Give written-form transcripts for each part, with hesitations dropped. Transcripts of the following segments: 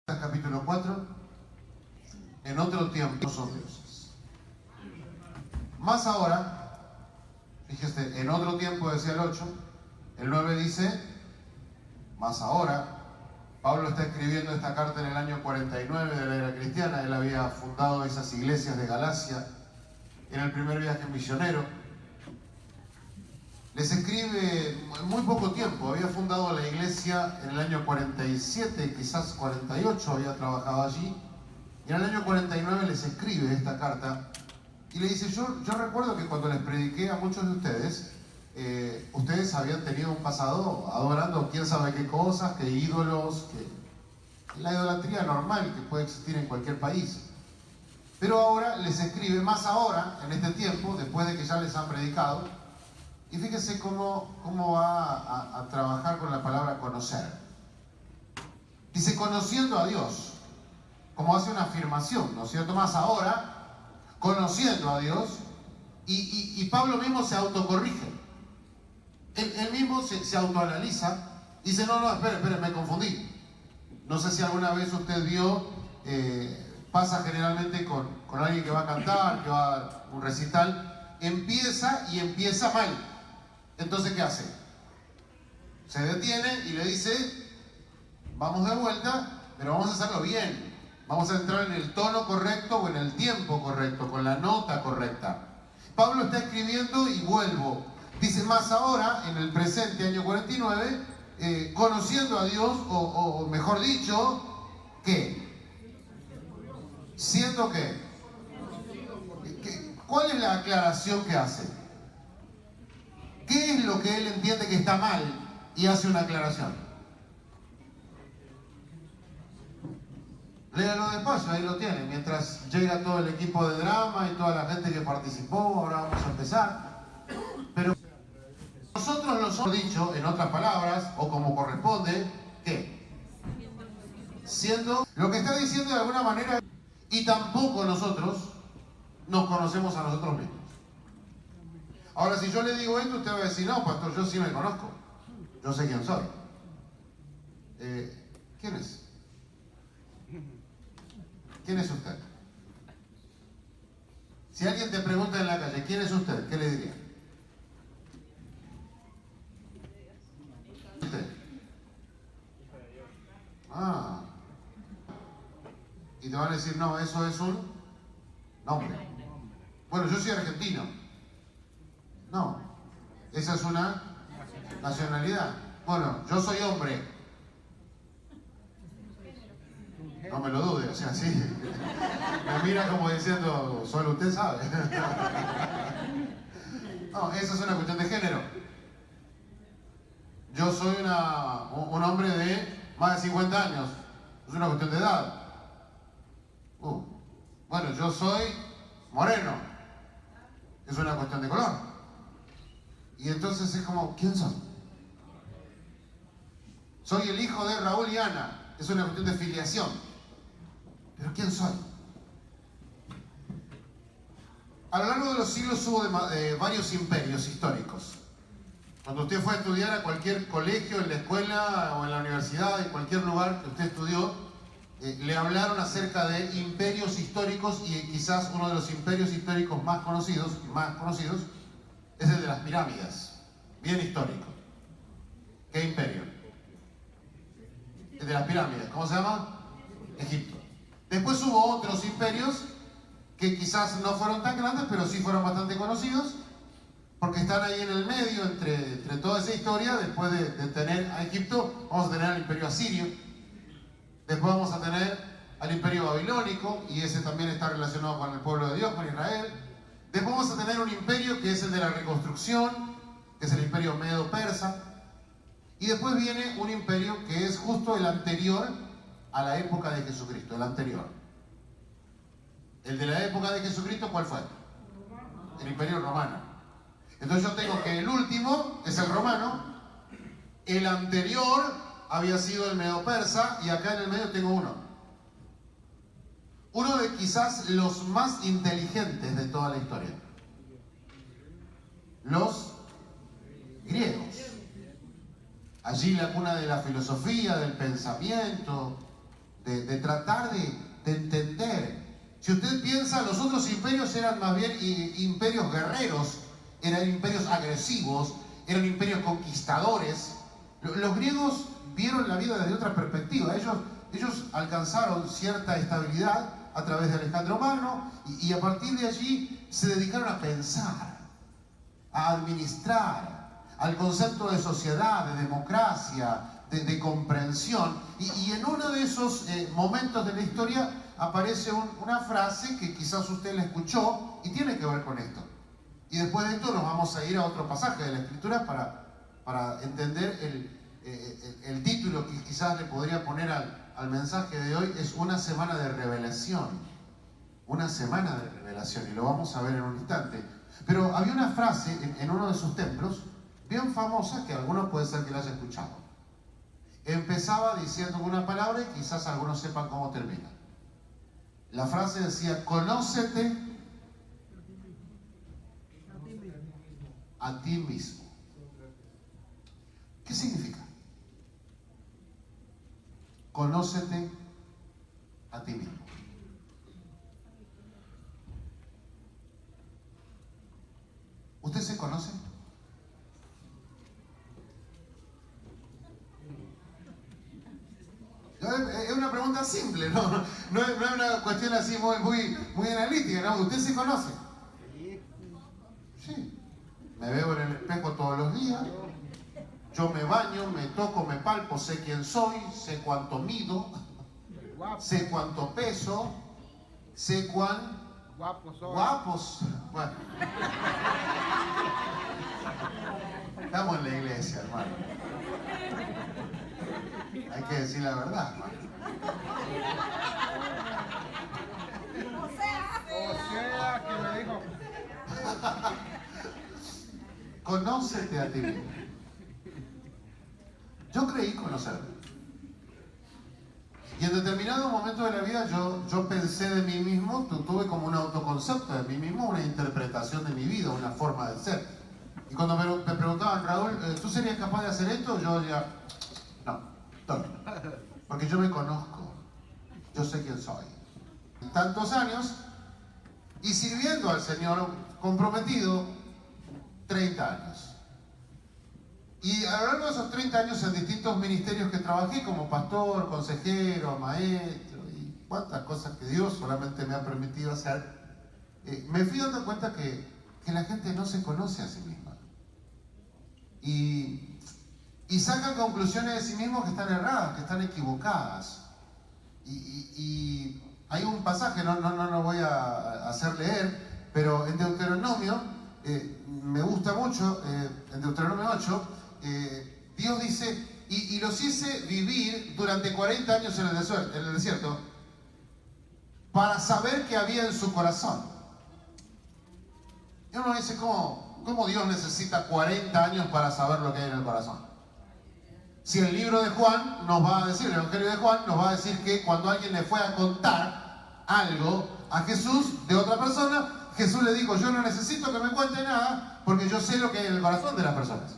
Capítulo 4. En otro tiempo son dioses. Más ahora, fíjese, en otro tiempo decía el 8, el 9 dice, más ahora. Pablo está escribiendo esta carta en el año 49 de la era cristiana. Él había fundado esas iglesias de Galacia en el primer viaje misionero. Les escribe en muy poco tiempo. Había fundado la iglesia en el año 47, quizás 48, había trabajado allí. Y en el año 49 les escribe esta carta y le dice, yo recuerdo que cuando les prediqué a muchos de ustedes, ustedes habían tenido un pasado adorando quién sabe qué cosas, qué ídolos, la idolatría normal que puede existir en cualquier país. Pero ahora les escribe, más ahora, en este tiempo, después de que ya les han predicado. Y fíjese cómo va a trabajar con la palabra conocer. Dice, conociendo a Dios, como hace una afirmación, ¿no es cierto? Más ahora, conociendo a Dios, y Pablo mismo se autocorrige. Él mismo se autoanaliza, dice, no, espere, me confundí. No sé si alguna vez usted vio, pasa generalmente con alguien que va a cantar, que va a un recital, empieza mal. Entonces, ¿qué hace? Se detiene y le dice, vamos de vuelta, pero vamos a hacerlo bien. Vamos a entrar en el tono correcto o en el tiempo correcto, con la nota correcta. Pablo está escribiendo y vuelvo. Dice, más ahora, en el presente, año 49, conociendo a Dios, o mejor dicho, ¿qué? ¿Siendo qué? ¿Cuál es la aclaración que hace? ¿Qué es lo que él entiende que está mal y hace una aclaración? Léalo despacio, ahí lo tiene. Mientras llega todo el equipo de drama y toda la gente que participó, ahora vamos a empezar. Pero nosotros nos hemos dicho, en otras palabras, o como corresponde, ¿qué? Siendo lo que está diciendo de alguna manera, y tampoco nosotros nos conocemos a nosotros mismos. Ahora, si yo le digo esto, usted va a decir, no, pastor, yo sí me conozco. Yo sé quién soy. ¿Quién es? ¿Quién es usted? Si alguien te pregunta en la calle, ¿quién es usted? ¿Qué le diría? ¿Usted? Ah. Y te van a decir, no, eso es un nombre. Bueno, yo soy argentino. No, esa es una nacionalidad. Bueno, yo soy hombre. No me lo dude, o sea, sí. Me mira como diciendo, solo usted sabe. No, esa es una cuestión de género. Yo soy un hombre de más de 50 años. Es una cuestión de edad. Bueno, yo soy moreno. Es una cuestión de color. Y entonces es como, ¿quién soy? Soy el hijo de Raúl y Ana. Es una cuestión de filiación. ¿Pero quién soy? A lo largo de los siglos hubo varios imperios históricos. Cuando usted fue a estudiar a cualquier colegio, en la escuela o en la universidad, en cualquier lugar que usted estudió, le hablaron acerca de imperios históricos, y quizás uno de los imperios históricos más conocidos es el de las pirámides, bien histórico. ¿Qué imperio? El de las pirámides, ¿cómo se llama? Egipto. Después hubo otros imperios que quizás no fueron tan grandes, pero sí fueron bastante conocidos, porque están ahí en el medio, entre toda esa historia. Después de tener a Egipto, vamos a tener al imperio asirio, después vamos a tener al imperio babilónico, y ese también está relacionado con el pueblo de Dios, con Israel. Después vamos a tener un imperio que es el de la reconstrucción, que es el imperio medo-persa. Y después viene un imperio que es justo el anterior a la época de Jesucristo, el anterior. El de la época de Jesucristo, ¿cuál fue? El imperio romano. Entonces yo tengo que el último es el romano, el anterior había sido el medo-persa, y acá en el medio tengo uno. Uno de quizás los más inteligentes de toda la historia. Los griegos. Allí la cuna de la filosofía, del pensamiento, de tratar de entender. Si usted piensa, los otros imperios eran más bien imperios guerreros, eran imperios agresivos, eran imperios conquistadores. Los griegos vieron la vida desde otra perspectiva. Ellos alcanzaron cierta estabilidad a través de Alejandro Magno y a partir de allí se dedicaron a pensar, a administrar, al concepto de sociedad, de democracia, de comprensión. Y en uno de esos momentos de la historia aparece una frase que quizás usted la escuchó y tiene que ver con esto. Y después de esto nos vamos a ir a otro pasaje de la Escritura para entender el título que quizás le podría poner al mensaje de hoy. Es una semana de revelación. Una semana de revelación, y lo vamos a ver en un instante. Pero había una frase en uno de sus templos, bien famosa, que algunos puede ser que la haya escuchado. Empezaba diciendo una palabra y quizás algunos sepan cómo termina. La frase decía: conócete a ti mismo. ¿Qué significa? Conócete a ti mismo. ¿Usted se conoce? Es una pregunta simple, no es una cuestión así muy analítica, ¿no? ¿Usted se conoce? Sí. Me veo en el espejo todos los días. Yo me baño, me toco, me palpo, sé quién soy, sé cuánto mido, sé cuánto peso, sé cuán guapos. Bueno. Estamos en la iglesia, hermano. Hay que decir la verdad, hermano. O sea, que me dijo. Conócete a ti mismo. Yo creí conocerme. Y en determinado momento de la vida yo pensé de mí mismo, tuve como un autoconcepto de mí mismo, una interpretación de mi vida, una forma de ser. Y cuando me preguntaban: Raúl, ¿tú serías capaz de hacer esto? Yo decía: no. Porque yo me conozco, yo sé quién soy. Tantos años y sirviendo al Señor, comprometido 30 años. Y a lo largo de esos 30 años en distintos ministerios que trabajé, como pastor, consejero, maestro y cuantas cosas que Dios solamente me ha permitido hacer, me fui dando cuenta que la gente no se conoce a sí misma. Y sacan conclusiones de sí mismos que están erradas, que están equivocadas. Y hay un pasaje, no lo voy a hacer leer, pero en Deuteronomio, me gusta mucho, en Deuteronomio 8, Dios dice: y los hice vivir durante 40 años en el desierto para saber qué había en su corazón. Y uno dice: ¿cómo Dios necesita 40 años para saber lo que hay en el corazón? Si el libro de Juan nos va a decir, el Evangelio de Juan nos va a decir que cuando alguien le fue a contar algo a Jesús de otra persona, Jesús le dijo: yo no necesito que me cuente nada porque yo sé lo que hay en el corazón de las personas.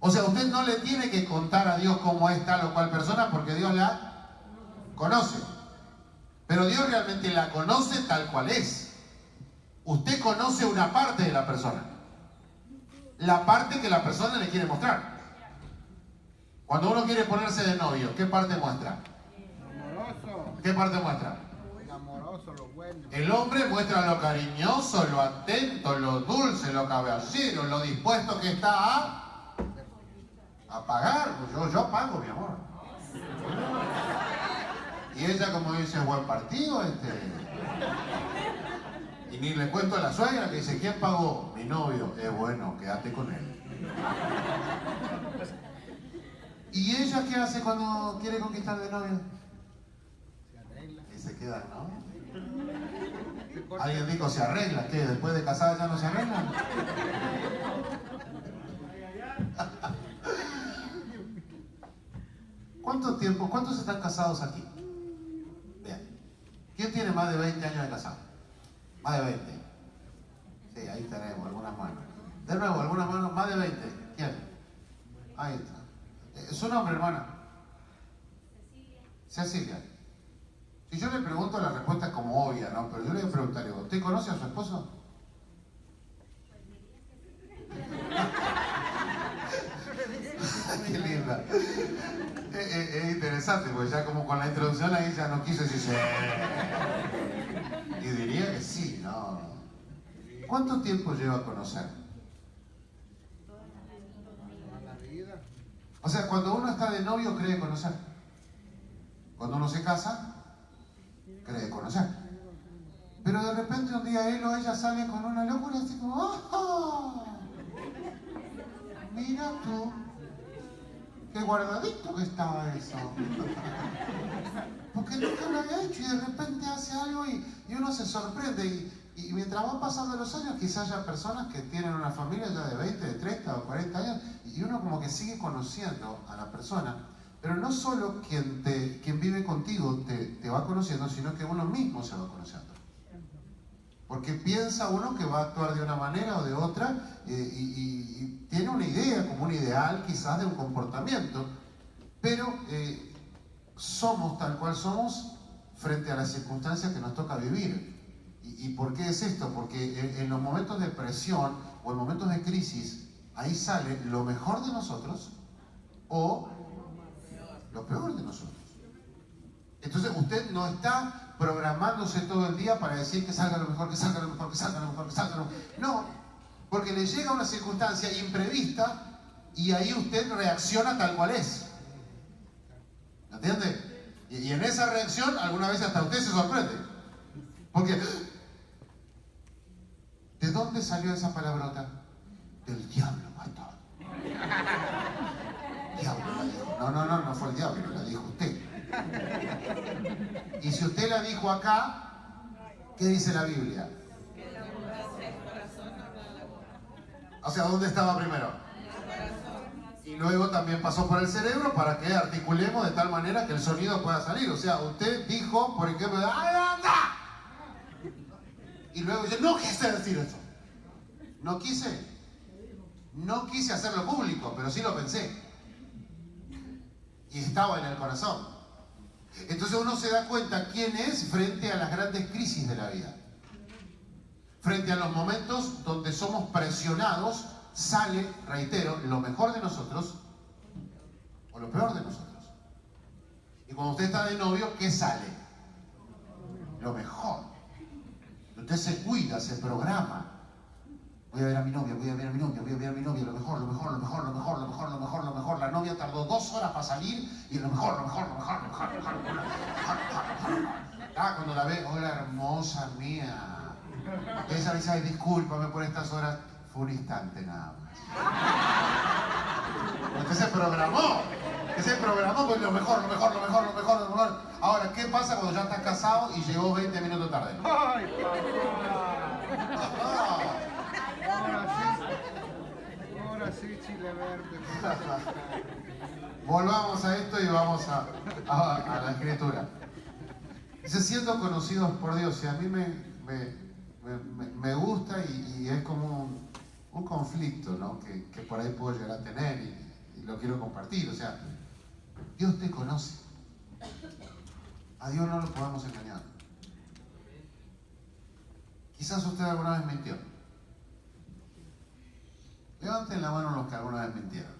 O sea, usted no le tiene que contar a Dios cómo es tal o cual persona porque Dios la conoce. Pero Dios realmente la conoce tal cual es. Usted conoce una parte de la persona. La parte que la persona le quiere mostrar. Cuando uno quiere ponerse de novio, ¿qué parte muestra? Amoroso. ¿Qué parte muestra? Amoroso, lo bueno. El hombre muestra lo cariñoso, lo atento, lo dulce, lo caballero, lo dispuesto que está a pagar. Yo pago, mi amor. Y ella, como dice: buen partido Y ni le cuento a la suegra, que dice: ¿quién pagó? Mi novio. Bueno, quédate con él. ¿Y ella qué hace cuando quiere conquistar de novio? Se arregla. Y se queda, ¿no? Alguien dijo: se arregla. ¿Qué? ¿Después de casada ya no se arregla? ¿Cuántos están casados aquí? Bien. ¿Quién tiene más de 20 años de casado? Más de 20. Sí, ahí tenemos algunas manos. De nuevo, algunas manos, más de 20. ¿Quién? Ahí está. ¿Su nombre, hermana? Cecilia. Si yo le pregunto, la respuesta es como obvia, ¿no? Pero yo le preguntaría, ¿usted conoce a su esposo? Qué linda. Es interesante, porque ya como con la introducción ahí ya no quiso decir sí. Y diría que sí, ¿no? ¿Cuánto tiempo lleva a conocer? Toda la vida. O sea, cuando uno está de novio cree conocer. Cuando uno se casa, cree conocer. Pero de repente un día él o ella sale con una locura así como, ¡ah! Mira tú, qué guardadito que estaba eso. Porque nunca lo había hecho y de repente hace algo y uno se sorprende. Y mientras van pasando los años, quizás haya personas que tienen una familia ya de 20, de 30 o 40 años y uno como que sigue conociendo a la persona. Pero no solo quien vive contigo te va conociendo, sino que uno mismo se va conociendo. Porque piensa uno que va a actuar de una manera o de otra y tiene una idea, como un ideal quizás de un comportamiento, pero somos tal cual somos frente a las circunstancias que nos toca vivir. ¿Y por qué es esto? Porque en los momentos de presión o en momentos de crisis, ahí sale lo mejor de nosotros o lo peor de nosotros. Entonces usted no está programándose todo el día para decir que salga lo mejor, que salga lo mejor, que salga lo mejor, que salga lo mejor. No, porque le llega una circunstancia imprevista y ahí usted reacciona tal cual es. ¿Me entiende? Y en esa reacción alguna vez hasta usted se sorprende. Porque, ¿de dónde salió esa palabrota? Del diablo, pastor. Diablo la dijo. No fue el diablo, la dijo usted. Y si usted la dijo acá, ¿qué dice la Biblia? O sea, ¿dónde estaba primero? Y luego también pasó por el cerebro para que articulemos de tal manera que el sonido pueda salir. O sea, usted dijo, por ejemplo, ¡ay, anda! Y luego dice, no quise decir eso. No quise hacerlo público, pero sí lo pensé. Y estaba en el corazón. Entonces uno se da cuenta quién es frente a las grandes crisis de la vida. Frente a los momentos donde somos presionados, sale, reitero, lo mejor de nosotros o lo peor de nosotros. Y cuando usted está de novio, ¿qué sale? Lo mejor. Usted se cuida, se programa. Voy a ver a mi novia, voy a ver a mi novia, voy a ver a mi novia, lo mejor, lo mejor, lo mejor, lo mejor, lo mejor, lo mejor, lo mejor. La novia tardó 2 horas para salir y lo mejor, lo mejor, lo mejor, lo mejor, lo mejor, lo mejor, lo mejor. Ah, cuando la ve, hola hermosa mía. Ella dice, ay, discúlpame por estas horas. Fue un instante nada más. Usted se programó. Usted se programó con lo mejor, lo mejor, lo mejor, lo mejor, lo mejor. Ahora, ¿qué pasa cuando ya estás casado y llegó 20 minutos tarde? ¡Ay, papá! Ahora sí, chile verde. Volvamos a esto y vamos a la escritura. Dice, siendo conocidos por Dios, y a mí me gusta y es como un conflicto, ¿no? que por ahí puedo llegar a tener y lo quiero compartir. O sea, Dios te conoce. A Dios no lo podemos engañar. Quizás usted alguna vez mintió. Levanten la mano los que alguna vez mintieron.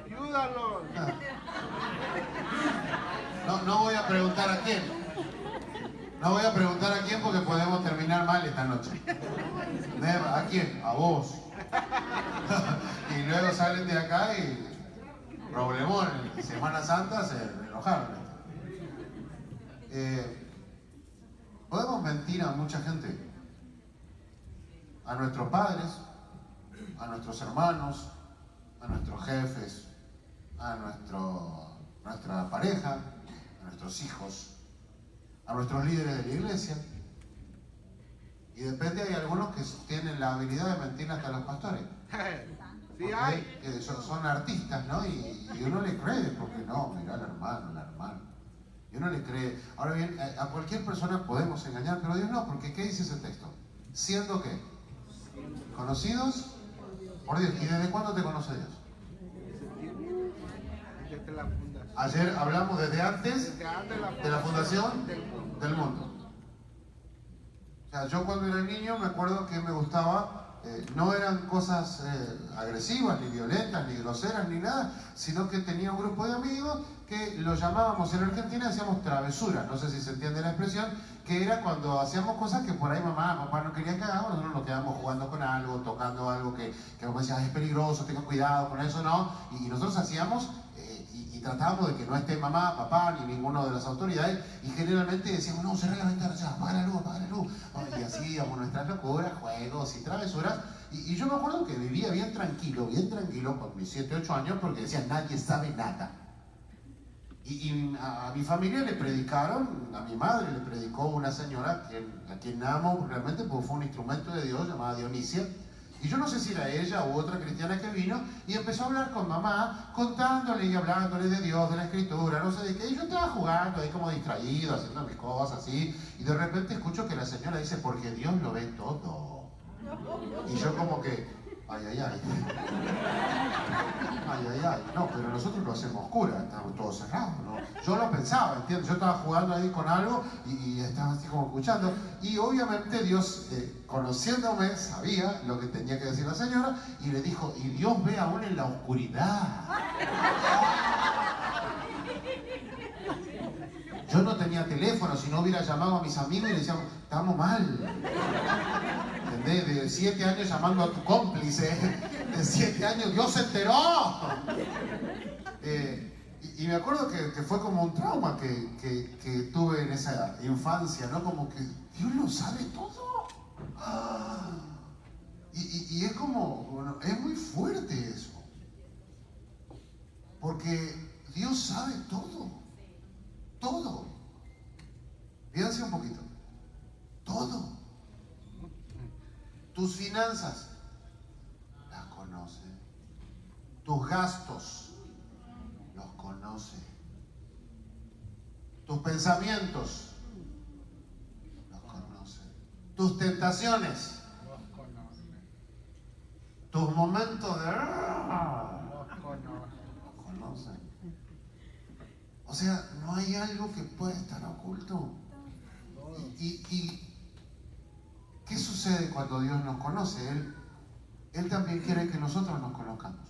¡Ayúdalo! No voy a preguntar a quién. No voy a preguntar a quién porque podemos terminar mal esta noche. ¿A quién? A vos. Y luego salen de acá y problemón. En Semana Santa se enojaron. Podemos mentir a mucha gente. A nuestros padres, a nuestros hermanos, a nuestros jefes, a nuestra pareja, a nuestros hijos, a nuestros líderes de la iglesia. Y de repente hay algunos que tienen la habilidad de mentir hasta a los pastores. Sí hay. Que son artistas, ¿no? Y uno le cree, porque no, mirá al hermano, la hermana. Y uno le cree. Ahora bien, a cualquier persona podemos engañar, pero a Dios no, porque ¿qué dice ese texto? ¿Siendo qué? ¿Conocidos por Dios? ¿Y desde cuándo te conoce Dios? Desde la fundación. Ayer hablamos desde antes Desde antes de la fundación del mundo. del mundo. O sea, yo cuando era niño me acuerdo que me gustaba, no eran cosas agresivas, ni violentas, ni groseras, ni nada, sino que tenía un grupo de amigos que lo llamábamos en Argentina, hacíamos travesuras, no sé si se entiende la expresión, que era cuando hacíamos cosas que por ahí papá no quería que hagamos, nosotros nos quedábamos jugando con algo, tocando algo que como decía, es peligroso, tenga cuidado con eso, ¿no? Y nosotros hacíamos y tratábamos de que no esté mamá, papá, ni ninguno de las autoridades, y generalmente decíamos, no, cerrá la ventana, ya, apaga la luz, y así íbamos nuestras locuras, juegos y travesuras, y yo me acuerdo que vivía bien tranquilo con mis 7, 8 años, porque decía, nadie sabe nada. Y a mi familia le predicaron, a mi madre le predicó una señora a quien amo realmente, porque fue un instrumento de Dios, llamada Dionisia. Y yo no sé si era ella u otra cristiana que vino y empezó a hablar con mamá, contándole y hablándole de Dios, de la Escritura, no sé de qué. Y yo estaba jugando ahí como distraído, haciendo mis cosas así. Y de repente escucho que la señora dice, porque Dios lo ve todo. Y yo como que, ay, ay, ay. Ay, ay, ay. No, pero nosotros lo hacemos cura, estamos todos cerrados, ¿no? Yo lo pensaba, ¿entiendes? Yo estaba jugando ahí con algo y estaba así como escuchando. Y obviamente Dios, conociéndome, sabía lo que tenía que decir la señora y le dijo, y Dios ve aún en la oscuridad. Yo no tenía teléfono, si no hubiera llamado a mis amigos y le decíamos, estamos mal. ¿Entendés? De 7 años llamando a tu cómplice, de 7 años, Dios se enteró. Y me acuerdo que fue como un trauma que tuve en esa infancia, ¿no? Como que Dios lo sabe todo. Y es como, bueno, es muy fuerte eso. Porque Dios sabe todo. Todo. Fíjense un poquito. Todo. Tus finanzas las conoce. Tus gastos los conoce. Tus pensamientos los conoce. Tus tentaciones, Los conoce. tus momentos de... Los conoce. los conoce. O sea, no hay algo que pueda estar oculto. Y ¿qué sucede cuando Dios nos conoce? Él también quiere que nosotros nos conozcamos.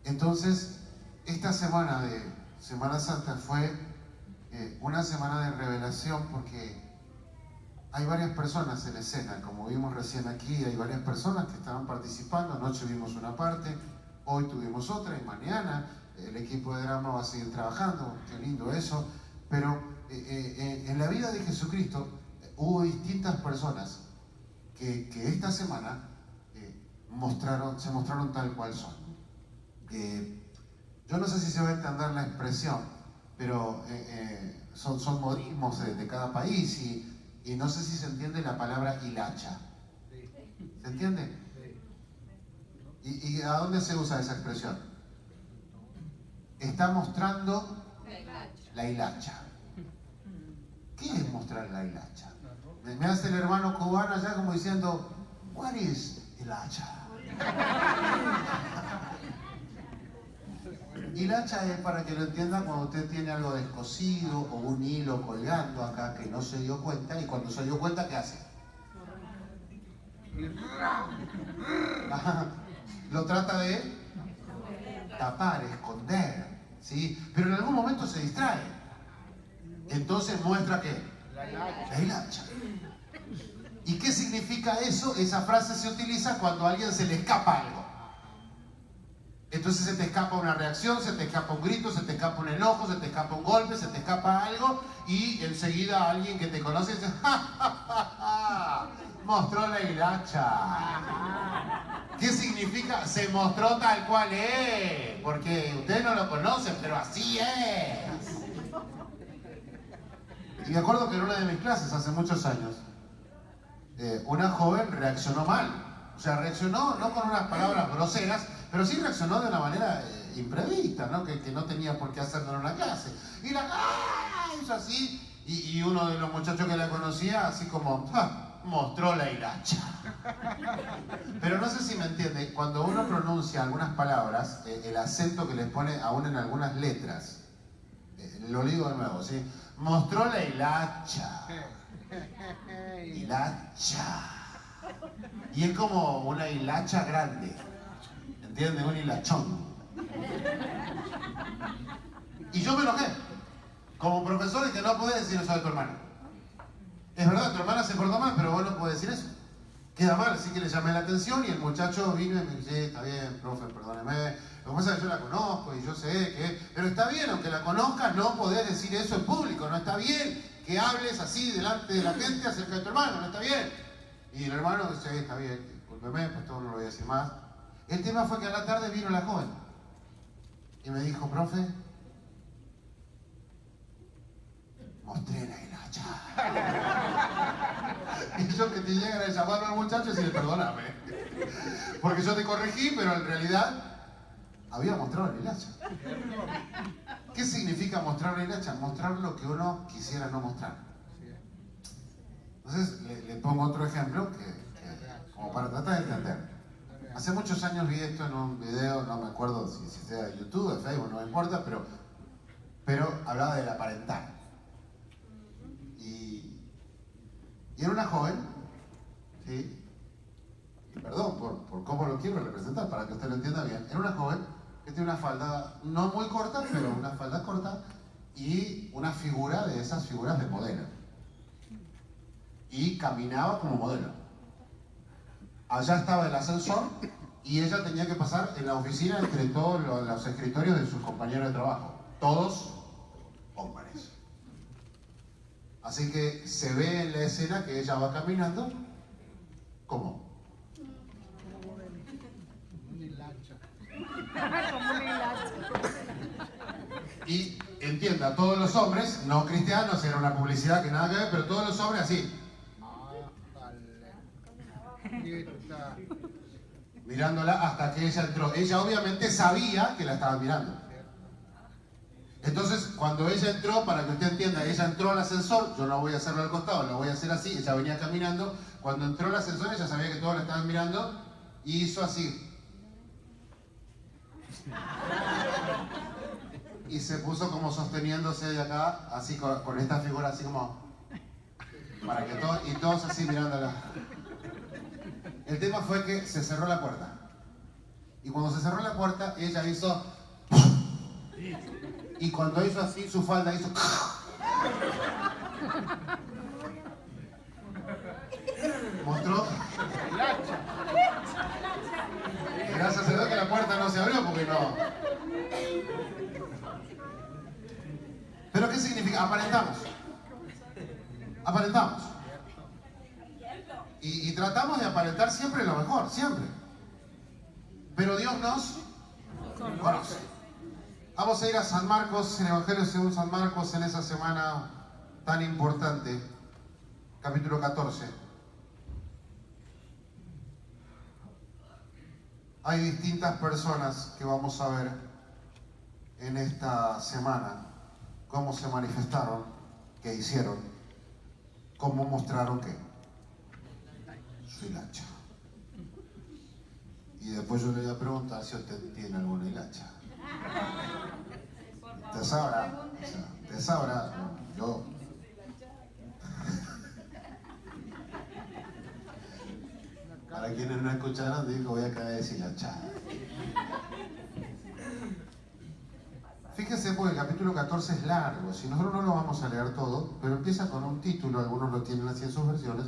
Entonces, esta semana de Semana Santa fue una semana de revelación porque hay varias personas en escena, como vimos recién aquí, hay varias personas que estaban participando. Anoche vimos una parte, hoy tuvimos otra y mañana el equipo de drama va a seguir trabajando, qué lindo eso. Pero en la vida de Jesucristo hubo distintas personas que esta semana se mostraron tal cual son. Yo no sé si se va a entender la expresión, pero son modismos de cada país y no sé si se entiende la palabra hilacha. ¿Se entiende? ¿Y a dónde se usa esa expresión? Está mostrando la hilacha. ¿Qué es mostrar la hilacha? Me hace el hermano cubano allá como diciendo, what is hilacha? Hilacha es, para que lo entienda, cuando usted tiene algo descosido o un hilo colgando acá que no se dio cuenta, y cuando se dio cuenta, ¿qué hace? Lo trata de tapar, esconder, ¿sí? Pero en algún momento se distrae. Entonces muestra ¿qué? La hilacha. ¿Y qué significa eso? Esa frase se utiliza cuando a alguien se le escapa algo. Entonces se te escapa una reacción, se te escapa un grito, se te escapa un enojo, se te escapa un golpe, se te escapa algo y enseguida alguien que te conoce dice ¡ja, ja, ja, ja! Mostró la hilacha. ¿Qué significa? Se mostró tal cual es. Porque ustedes no lo conocen, pero así es. Y me acuerdo que en una de mis clases hace muchos años, una joven reaccionó mal. O sea, reaccionó no con unas palabras groseras, pero sí reaccionó de una manera imprevista, ¿no? Que no tenía por qué hacerlo en una clase. Y la hizo así, y uno de los muchachos que la conocía, así como, ¡ja! mostró la hilacha. Pero no sé si me entiende, cuando uno pronuncia algunas palabras, el acento que les pone aún en algunas letras, lo digo de nuevo, ¿sí? Mostró la hilacha. Hilacha. Y es como una hilacha grande, ¿entiendes? Un hilachón. Y yo me enojé, como profesor, y que no podés decir eso de tu hermana. Es verdad, tu hermana se portó mal, pero vos no podés decir eso. Queda mal, así que le llamé la atención y el muchacho vino y me dice, está bien, profe, perdóneme. Lo que pasa es que yo la conozco y yo sé que... Pero está bien, aunque la conozcas, no podés decir eso en público. No está bien que hables así delante de la gente acerca de tu hermano, no está bien. Y el hermano dice, está bien, discúlpeme, pues todo no lo voy a decir más. El tema fue que a la tarde vino la joven y me dijo, profe, mostré la hilacha. Y yo que te llegan a llamarlo al muchacho y decirle, perdóname. Porque yo te corregí, pero en realidad había mostrado la hilacha. ¿Qué significa mostrar la hilacha? Mostrar lo que uno quisiera no mostrar. Entonces, le pongo otro ejemplo como para tratar de entender. Hace muchos años vi esto en un video, no me acuerdo si sea de YouTube, de Facebook, no me importa, pero hablaba del aparentar. Y era una joven, ¿sí? Y perdón por cómo lo quiero representar, para que usted lo entienda bien. Era una joven que tiene una falda no muy corta, pero una falda corta y una figura de esas figuras de modelo. Y caminaba como modelo. Allá estaba el ascensor y ella tenía que pasar en la oficina entre todos los escritorios de sus compañeros de trabajo. Todos hombres. Así que se ve en la escena que ella va caminando. ¿Cómo? Y entienda, todos los hombres, no cristianos, era una publicidad que nada que ver, pero todos los hombres así. Mirándola hasta que ella entró. Ella obviamente sabía que la estaba mirando. Entonces, cuando ella entró, para que usted entienda, ella entró al ascensor, yo no voy a hacerlo al costado, lo voy a hacer así, ella venía caminando. Cuando entró al ascensor, ella sabía que todos la estaban mirando y hizo así. Y se puso como sosteniéndose de acá, así con esta figura así como... Para que todos, y todos así mirándola. El tema fue que se cerró la puerta. Y cuando se cerró la puerta, ella hizo... Y cuando hizo así, su falda hizo... Mostró... Gracias a Dios que la puerta no se abrió porque no... ¿Pero qué significa? Aparentamos. Aparentamos. Y tratamos de aparentar siempre lo mejor, siempre. Pero Dios nos conoce. Vamos a ir a San Marcos, el Evangelio según San Marcos, en esa semana tan importante, capítulo 14. Hay distintas personas que vamos a ver en esta semana, cómo se manifestaron, qué hicieron, cómo mostraron qué. Su hilacha. Y después yo le voy a preguntar si usted tiene alguna hilacha. Usted sabrá, usted sabrá, yo. Para quienes no escucharon, digo, voy a caer deshilachada. Fíjese, porque el capítulo 14 es largo, si nosotros no lo vamos a leer todo, pero empieza con un título, algunos lo tienen así en sus versiones,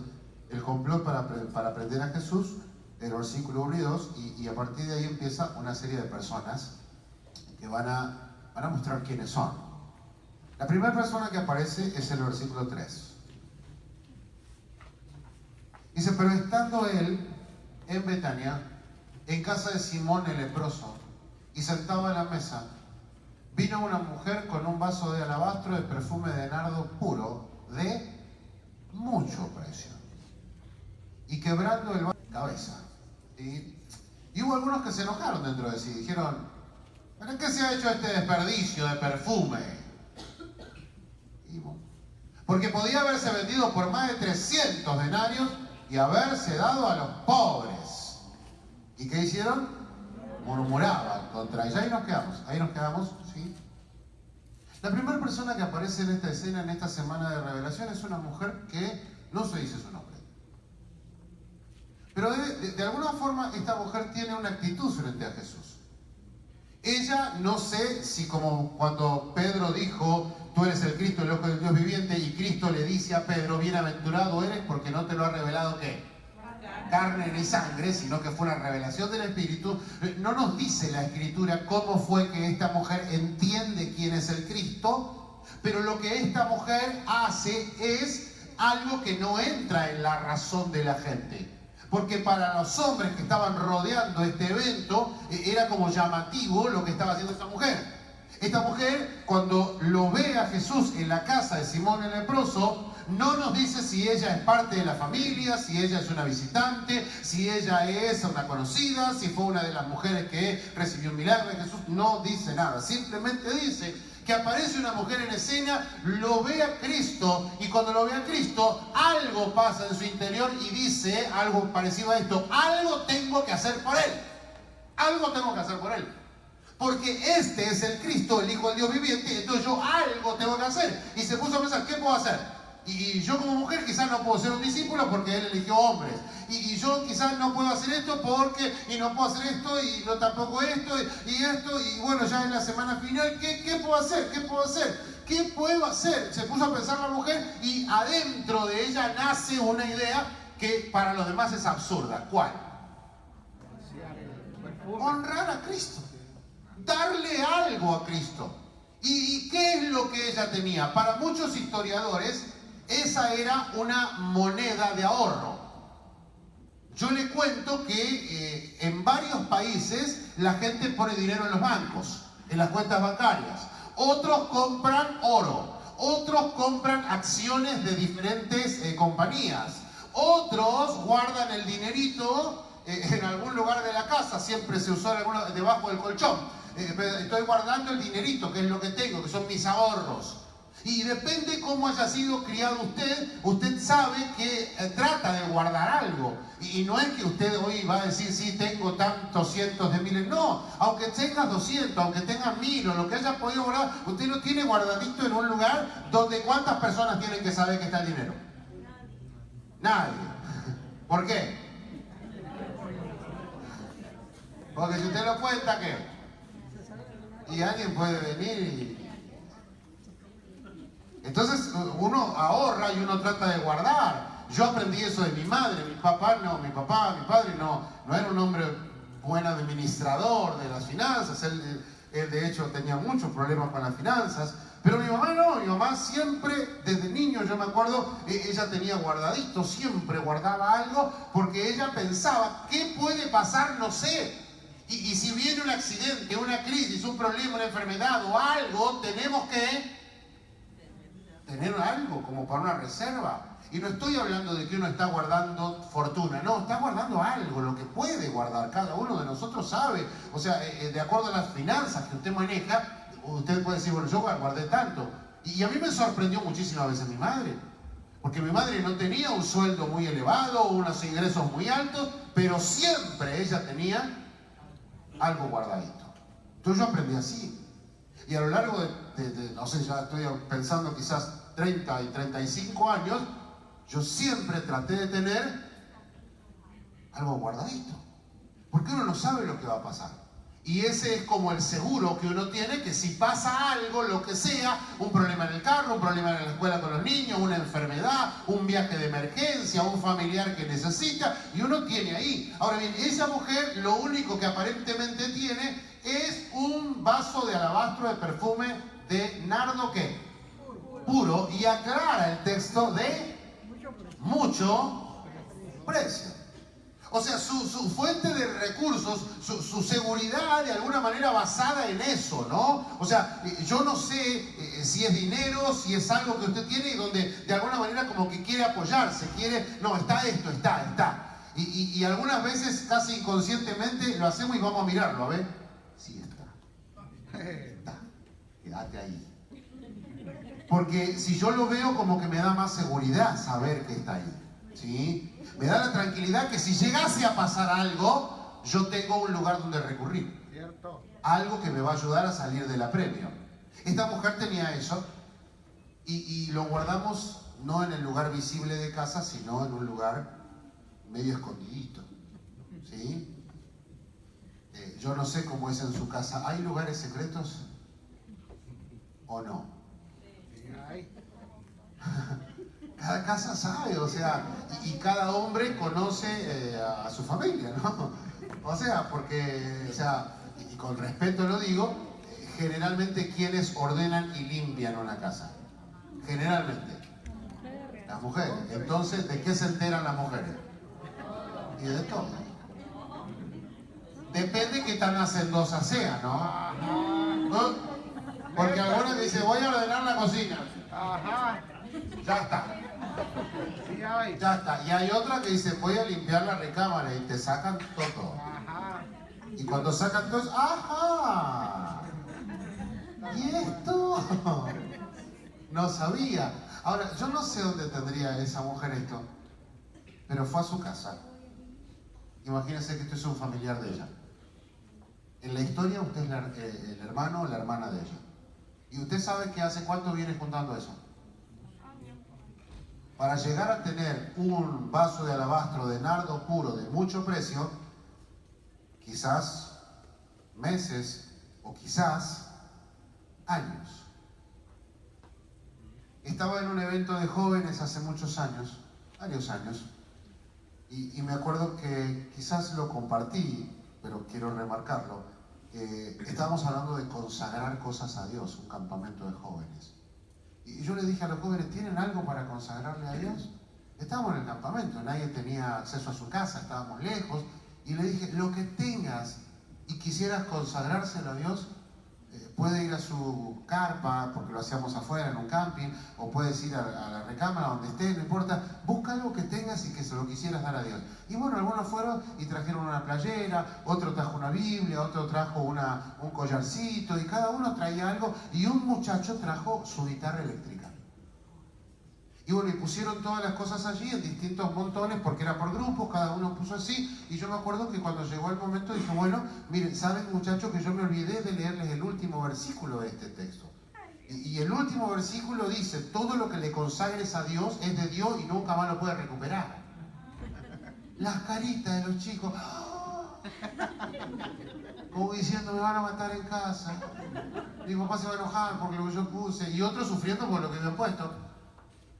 el complot para aprender a Jesús, el versículo 1 y 2, y a partir de ahí empieza una serie de personas que van a mostrar quiénes son. La primera persona que aparece es el versículo 3. Dice, pero estando él en Betania, en casa de Simón el leproso, y sentado a la mesa, vino una mujer con un vaso de alabastro de perfume de nardo puro, de mucho precio. Y quebrando el vaso de cabeza. Y hubo algunos que se enojaron dentro de sí. Dijeron, ¿pero en qué se ha hecho este desperdicio de perfume? Porque podía haberse vendido por más de 300 denarios y haberse dado a los pobres. ¿Y qué hicieron? Murmuraban contra ella. Ahí nos quedamos, ¿sí? La primera persona que aparece en esta escena, en esta semana de revelación, es una mujer que no se dice su nombre. Pero de alguna forma esta mujer tiene una actitud frente a Jesús. Ella, no sé si como cuando Pedro dijo, tú eres el Cristo, el Hijo del Dios viviente, y Cristo le dice a Pedro, bienaventurado eres porque no te lo ha revelado ¿qué? Carne ni sangre, sino que fue una revelación del Espíritu. No nos dice la Escritura cómo fue que esta mujer entiende quién es el Cristo, pero lo que esta mujer hace es algo que no entra en la razón de la gente. Porque para los hombres que estaban rodeando este evento, era como llamativo lo que estaba haciendo esta mujer. Esta mujer, cuando lo ve a Jesús en la casa de Simón el leproso, no nos dice si ella es parte de la familia, si ella es una visitante, si ella es una conocida, si fue una de las mujeres que recibió un milagro de Jesús. No dice nada, simplemente dice que aparece una mujer en escena, lo ve a Cristo, y cuando lo ve a Cristo, algo pasa en su interior y dice algo parecido a esto: algo tengo que hacer por él, algo tengo que hacer por él. Porque este es el Cristo, el Hijo del Dios viviente, entonces yo algo tengo que hacer. Y se puso a pensar, ¿qué puedo hacer? Y yo como mujer quizás no puedo ser un discípulo porque él eligió hombres. Y yo quizás no puedo hacer esto porque, y no puedo hacer esto, y no tampoco esto, y esto, y bueno, ya en la semana final, ¿qué puedo hacer? ¿Qué puedo hacer? ¿Qué puedo hacer? Se puso a pensar la mujer y adentro de ella nace una idea que para los demás es absurda. ¿Cuál? Honrar a Cristo. Darle algo a Cristo. ¿Y qué es lo que ella tenía? Para muchos historiadores, esa era una moneda de ahorro. Yo le cuento que en varios países la gente pone dinero en los bancos, en las cuentas bancarias. Otros compran oro, otros compran acciones de diferentes compañías. Otros guardan el dinerito en algún lugar de la casa, siempre se usó debajo del colchón. Estoy guardando el dinerito, que es lo que tengo, que son mis ahorros. Y depende cómo haya sido criado usted sabe que trata de guardar algo. Y no es que usted hoy va a decir, sí, tengo tantos cientos de miles. No, aunque tengas 200, aunque tengas 1000 o lo que haya podido guardar, usted lo tiene guardadito en un lugar donde ¿cuántas personas tienen que saber que está el dinero? Nadie. ¿Por qué? Porque si usted lo cuenta, ¿qué? Y alguien puede venir y... Entonces uno ahorra y uno trata de guardar. Yo aprendí eso de mi madre. Mi padre no era un hombre buen administrador de las finanzas. Él de hecho tenía muchos problemas con las finanzas. Pero mi mamá no, mi mamá siempre, desde niño yo me acuerdo, ella tenía guardadito, siempre guardaba algo, porque ella pensaba, ¿qué puede pasar? No sé. Y si viene un accidente, una crisis, un problema, una enfermedad o algo, tenemos que tener algo como para una reserva. Y no estoy hablando de que uno está guardando fortuna, no, está guardando algo, lo que puede guardar. Cada uno de nosotros sabe, o sea, de acuerdo a las finanzas que usted maneja, usted puede decir, bueno, yo guardé tanto. Y a mí me sorprendió muchísimas veces mi madre, porque mi madre no tenía un sueldo muy elevado, unos ingresos muy altos, pero siempre ella tenía algo guardadito. Entonces yo aprendí así. Y a lo largo de no sé, ya estoy pensando quizás 30 y 35 años, yo siempre traté de tener algo guardadito. Porque uno no sabe lo que va a pasar. Y ese es como el seguro que uno tiene, que si pasa algo, lo que sea, un problema en el carro, un problema en la escuela con los niños, una enfermedad, un viaje de emergencia, un familiar que necesita, y uno tiene ahí. Ahora bien, esa mujer lo único que aparentemente tiene es un vaso de alabastro de perfume de nardo, ¿qué? Puro, y aclara el texto de mucho precio. O sea, su fuente de recursos, su seguridad de alguna manera basada en eso, ¿no? O sea, yo no sé si es dinero, si es algo que usted tiene y donde de alguna manera como que quiere apoyarse, no, está esto, está. Y algunas veces casi inconscientemente lo hacemos y vamos a mirarlo, a ver. Sí, está. Quédate ahí. Porque si yo lo veo como que me da más seguridad saber que está ahí. ¿Sí? Me da la tranquilidad que si llegase a pasar algo, yo tengo un lugar donde recurrir. ¿Cierto? Algo que me va a ayudar a salir del apremio. Esta mujer tenía eso y lo guardamos no en el lugar visible de casa, sino en un lugar medio escondidito. ¿Sí? Yo no sé cómo es en su casa. ¿Hay lugares secretos o no? Sí, hay. Cada casa sabe, o sea, y cada hombre conoce a su familia, ¿no? O sea, porque, o sea, y con respeto lo digo, generalmente quienes ordenan y limpian una casa. Generalmente. Las mujeres. Entonces, ¿de qué se enteran las mujeres? Y de todo. Depende qué tan hacendosas sean, ¿no? Porque algunas dicen, voy a ordenar la cocina. Ajá. Ya está. Sí hay. Ya está. Y hay otra que dice, voy a limpiar la recámara y te sacan todo. Ajá. Y cuando sacan todo, ¡ajá! ¿Y esto? No sabía. Ahora, yo no sé dónde tendría esa mujer esto, pero fue a su casa. Imagínense que esto es un familiar de ella. En la historia usted es el hermano o la hermana de ella. Y usted sabe que hace cuánto viene juntando eso. Para llegar a tener un vaso de alabastro de nardo puro de mucho precio, quizás meses o quizás años. Estaba en un evento de jóvenes hace muchos años, varios años, y me acuerdo que quizás lo compartí, pero quiero remarcarlo. Estábamos hablando de consagrar cosas a Dios, un campamento de jóvenes. Y yo le dije a los jóvenes, ¿tienen algo para consagrarle a Dios? Estábamos en el campamento, nadie tenía acceso a su casa, estábamos lejos. Y le dije, lo que tengas y quisieras consagrárselo a Dios, puede ir a su carpa, porque lo hacíamos afuera en un camping, o puedes ir a la recámara donde esté, no importa. Busca algo que tengas y que se lo quisieras dar a Dios. Y bueno, algunos fueron y trajeron una playera, otro trajo una Biblia, otro trajo un collarcito, y cada uno traía algo, y un muchacho trajo su guitarra eléctrica. Y bueno, y pusieron todas las cosas allí en distintos montones, porque era por grupos, cada uno puso así, y yo me acuerdo que cuando llegó el momento dije, bueno, miren, ¿saben, muchachos, que yo me olvidé de leerles el último versículo de este texto? Y el último versículo dice, todo lo que le consagres a Dios es de Dios y nunca más lo puedes recuperar. Las caritas de los chicos, como diciendo, me van a matar en casa, mi papá se va a enojar por lo que yo puse, y otros sufriendo por lo que me han puesto.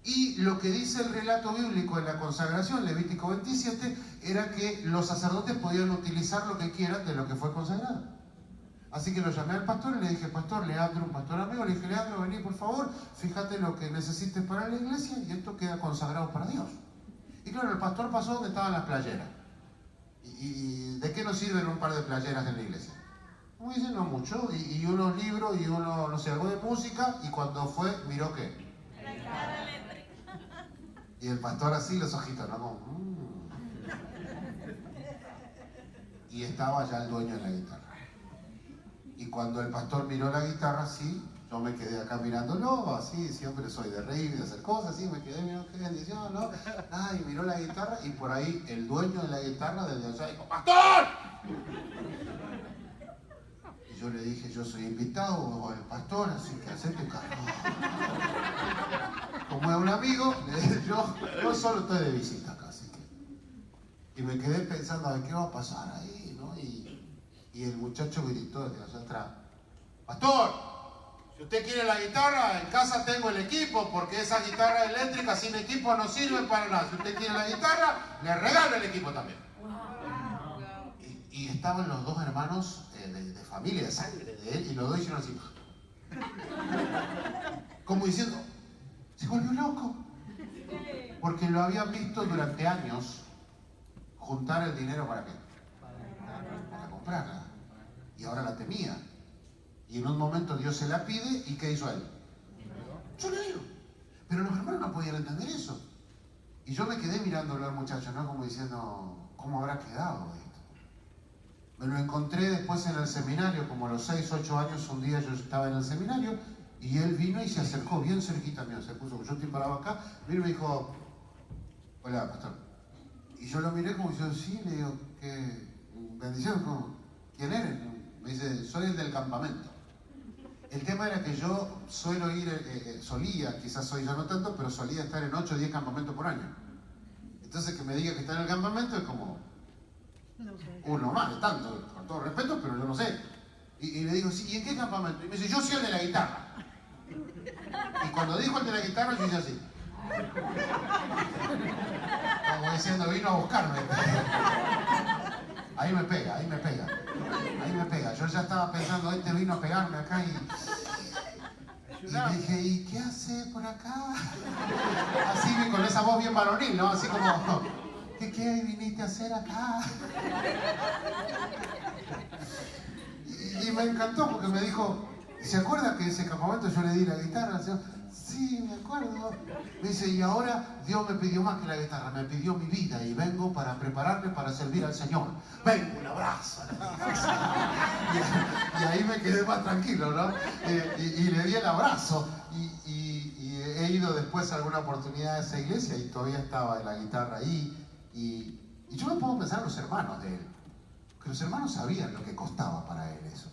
Y lo que dice el relato bíblico en la consagración, Levítico 27, era que los sacerdotes podían utilizar lo que quieran de lo que fue consagrado. Así que lo llamé al pastor y le dije, pastor Leandro, un pastor amigo, le dije, Leandro, vení por favor, fíjate lo que necesites para la iglesia y esto queda consagrado para Dios. Y claro, el pastor pasó donde estaban las playeras. ¿Y de qué nos sirven un par de playeras en la iglesia? Como dicen, no mucho, y unos libros y uno, no sé, algo de música, y cuando fue, miró qué. Y el pastor así, los ojitos, ¿no? Como, Y estaba ya el dueño de la guitarra. Y cuando el pastor miró la guitarra, sí, yo me quedé acá mirándolo, así, siempre soy de reír y de hacer cosas, así, me quedé mirando, qué bendición, ¿no? Y miró la guitarra, y por ahí el dueño de la guitarra desde allá dijo, ¡pastor! Y yo le dije, yo soy invitado al pastor, así que hacete cargo. Como es un amigo, yo solo estoy de visita acá, así que... Y me quedé pensando, a ver, ¿qué va a pasar ahí, no? Y el muchacho gritó desde allá atrás, ¡pastor! Si usted quiere la guitarra, en casa tengo el equipo, porque esa guitarra eléctrica sin equipo no sirve para nada. Si usted quiere la guitarra, le regalo el equipo también. Y estaban los dos hermanos de familia, de sangre de él, y los dos hicieron así. Como diciendo, se volvió loco. Porque lo habían visto durante años juntar el dinero ¿para qué? Para comprarla. Y ahora la tenía. Y en un momento Dios se la pide, ¿y qué hizo él? Yo le digo. Pero los hermanos no podían entender eso. Y yo me quedé mirándolo al muchacho, ¿no? Como diciendo, ¿cómo habrá quedado esto? Me lo encontré después en el seminario, como a los 6, 8 años, un día yo estaba en el seminario, y él vino y se acercó bien cerquita mío, se puso, yo estoy parado acá, vino y me dijo, hola, pastor. Y yo lo miré como yo, sí, le digo, qué bendición, ¿cómo? ¿Quién eres? Me dice, soy el del campamento. El tema era que yo suelo ir, solía, quizás hoy ya no tanto, pero solía estar en 8 o 10 campamentos por año. Entonces que me diga que está en el campamento es como uno más, de tanto, con todo respeto, pero yo no sé. Y le digo, sí, ¿y en qué campamento? Y me dice, yo soy el de la guitarra. Y cuando dijo el de la guitarra, yo hice así. Como diciendo, vino a buscarme. Ahí me pega, ahí me pega. Ahí me pega. Yo ya estaba pensando, este vino a pegarme acá y le dije, ¿y qué hace por acá? Así con esa voz bien varonil, ¿no? Así como, ¿qué viniste a hacer acá? Y me encantó porque me dijo, ¿se acuerda que ese campamento yo le di la guitarra? Sí, me acuerdo. Me dice, y ahora Dios me pidió más que la guitarra, me pidió mi vida y vengo para prepararme para servir al Señor. Vengo, un abrazo. Y ahí me quedé más tranquilo, ¿no? Y le di el abrazo. Y he ido después a alguna oportunidad a esa iglesia y todavía estaba la guitarra ahí. Y yo me pongo a pensar en los hermanos de él. Que los hermanos sabían lo que costaba para él eso.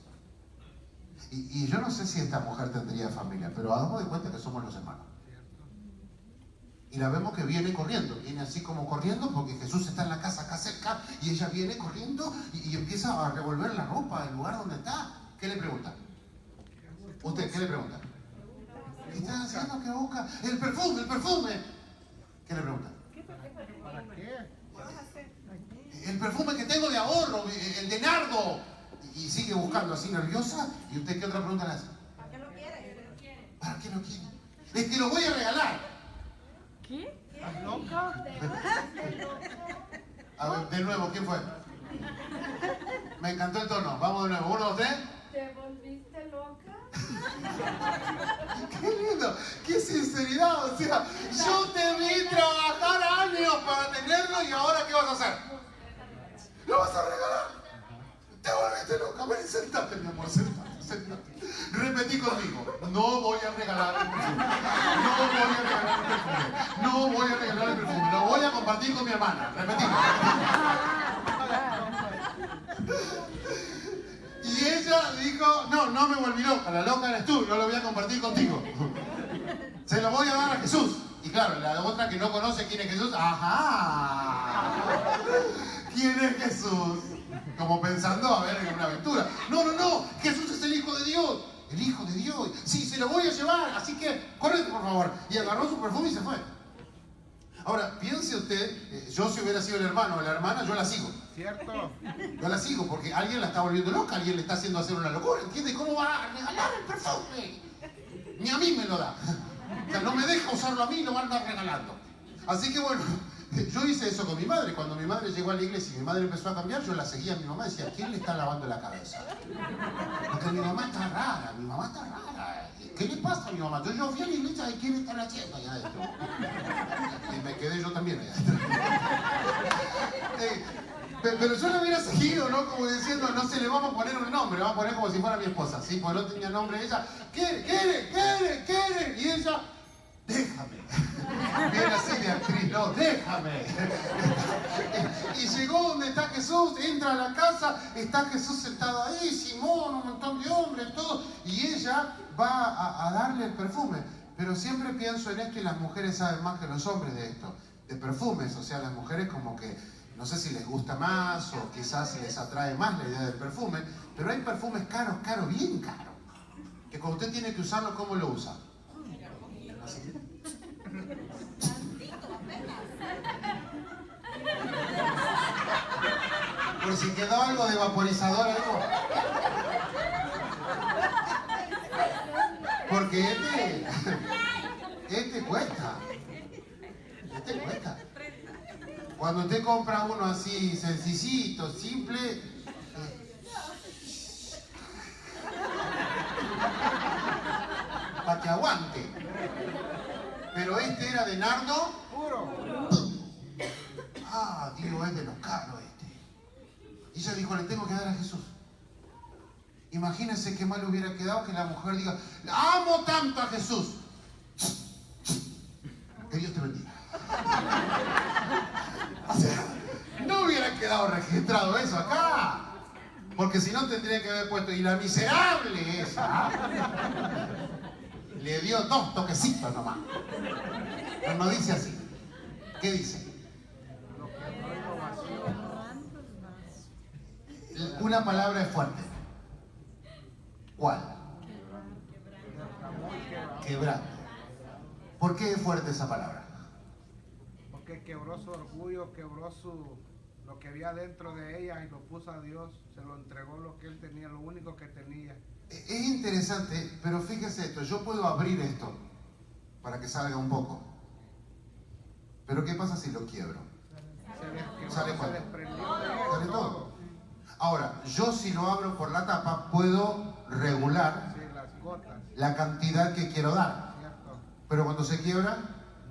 Y yo no sé si esta mujer tendría familia, pero hagamos de cuenta que somos los hermanos. Y la vemos que viene corriendo, viene así como corriendo porque Jesús está en la casa acá cerca y ella viene corriendo y empieza a revolver la ropa del lugar donde está. ¿Qué le pregunta? ¿Usted qué le pregunta? ¿Qué está haciendo? ¿Qué busca? El perfume, el perfume. ¿Qué le pregunta? ¿Para qué? El perfume que tengo de ahorro, el de nardo. Y sigue buscando así nerviosa. ¿Y usted qué otra pregunta le hace? ¿Para qué lo quiere? ¿Para qué lo quiere? Es que lo voy a regalar. ¿Qué? ¿Estás loca? A ver, de nuevo, ¿quién fue? Me encantó el tono. Vamos de nuevo. 1, 2, 3. ¿Te volviste loca? ¡Qué lindo! ¡Qué sinceridad! O sea, yo te vi trabajar años para tenerlo y ahora ¿qué vas a hacer? ¿Lo vas a regalar? Te volviste loca. Ven, sentate, mi amor, sentate, sentate. Repetí conmigo. No voy a regalar el perfume. No voy a regalar el perfume. No voy a regalar el perfume. Lo voy a compartir con mi hermana. Repetí. Y ella dijo, no me volví loca. La loca eres tú. No lo voy a compartir contigo. Se lo voy a dar a Jesús. Y claro, la otra que no conoce quién es Jesús. ¡Ajá! ¿Quién es Jesús? Como pensando, a ver, en una aventura. No, Jesús es el Hijo de Dios. El Hijo de Dios. Sí, se lo voy a llevar. Así que, correte, por favor. Y agarró su perfume y se fue. Ahora, piense usted, yo si hubiera sido el hermano o la hermana, yo la sigo. ¿Cierto? Yo la sigo porque alguien la está volviendo loca, alguien le está haciendo hacer una locura. ¿Entiende? ¿Cómo va a regalar el perfume? Ni a mí me lo da. O sea, no me deja usarlo a mí, lo van a andar regalando. Así que bueno, yo hice eso con mi madre. Cuando mi madre llegó a la iglesia y mi madre empezó a cambiar, yo la seguía a mi mamá y decía, ¿quién le está lavando la cabeza? Porque mi mamá está rara, mi mamá está rara. ¿Qué le pasa a mi mamá? Yo fui a la iglesia y ¿quién está haciendo allá adentro? Y me quedé yo también allá adentro. Pero yo la hubiera seguido, ¿no? Como diciendo, no sé, le vamos a poner un nombre, le vamos a poner como si fuera mi esposa, ¿sí? Porque no tenía nombre ella. ¿Quiere? Y ella, déjame. Viene así de actriz, no, déjame. Y llegó donde está Jesús, entra a la casa, está Jesús sentado ahí, Simón, un montón de hombres, todo, y ella va a darle el perfume. Pero siempre pienso en esto y las mujeres saben más que los hombres de esto, de perfumes. O sea, las mujeres como que, no sé si les gusta más o quizás les atrae más la idea del perfume, pero hay perfumes caros, bien caros, que cuando usted tiene que usarlo, ¿cómo lo usa? Así. Por si quedó algo de vaporizador, algo. Porque este cuesta. Este cuesta. Cuando usted compra uno así, sencillito, simple, para que aguante. Pero este era de nardo. Puro. Ah, Dios, es de los caros este. Y ella dijo, le tengo que dar a Jesús. Imagínense qué mal hubiera quedado que la mujer diga, amo tanto a Jesús. Que Dios te bendiga. Porque si no tendría que haber puesto, y la miserable esa le dio 2 toquecitos nomás. Pero no dice así. ¿Qué dice? Lo quebró y lo vació. Una palabra es fuerte. ¿Cuál? Derramó y quebró. Quebrado. ¿Por qué es fuerte esa palabra? Porque quebró su orgullo, quebró lo que había dentro de ella y lo puso a Dios. Se lo entregó lo que él tenía, lo único que tenía. Es interesante, pero fíjese esto, yo puedo abrir esto para que salga un poco. Pero ¿qué pasa si lo quiebro? Se ¿Sale cuánto? desprendió de él. Sale todo. Ahora, yo si lo abro por la tapa, puedo regular Sí, las gotas, la cantidad que quiero dar. ¿cierto? Pero cuando se quiebra,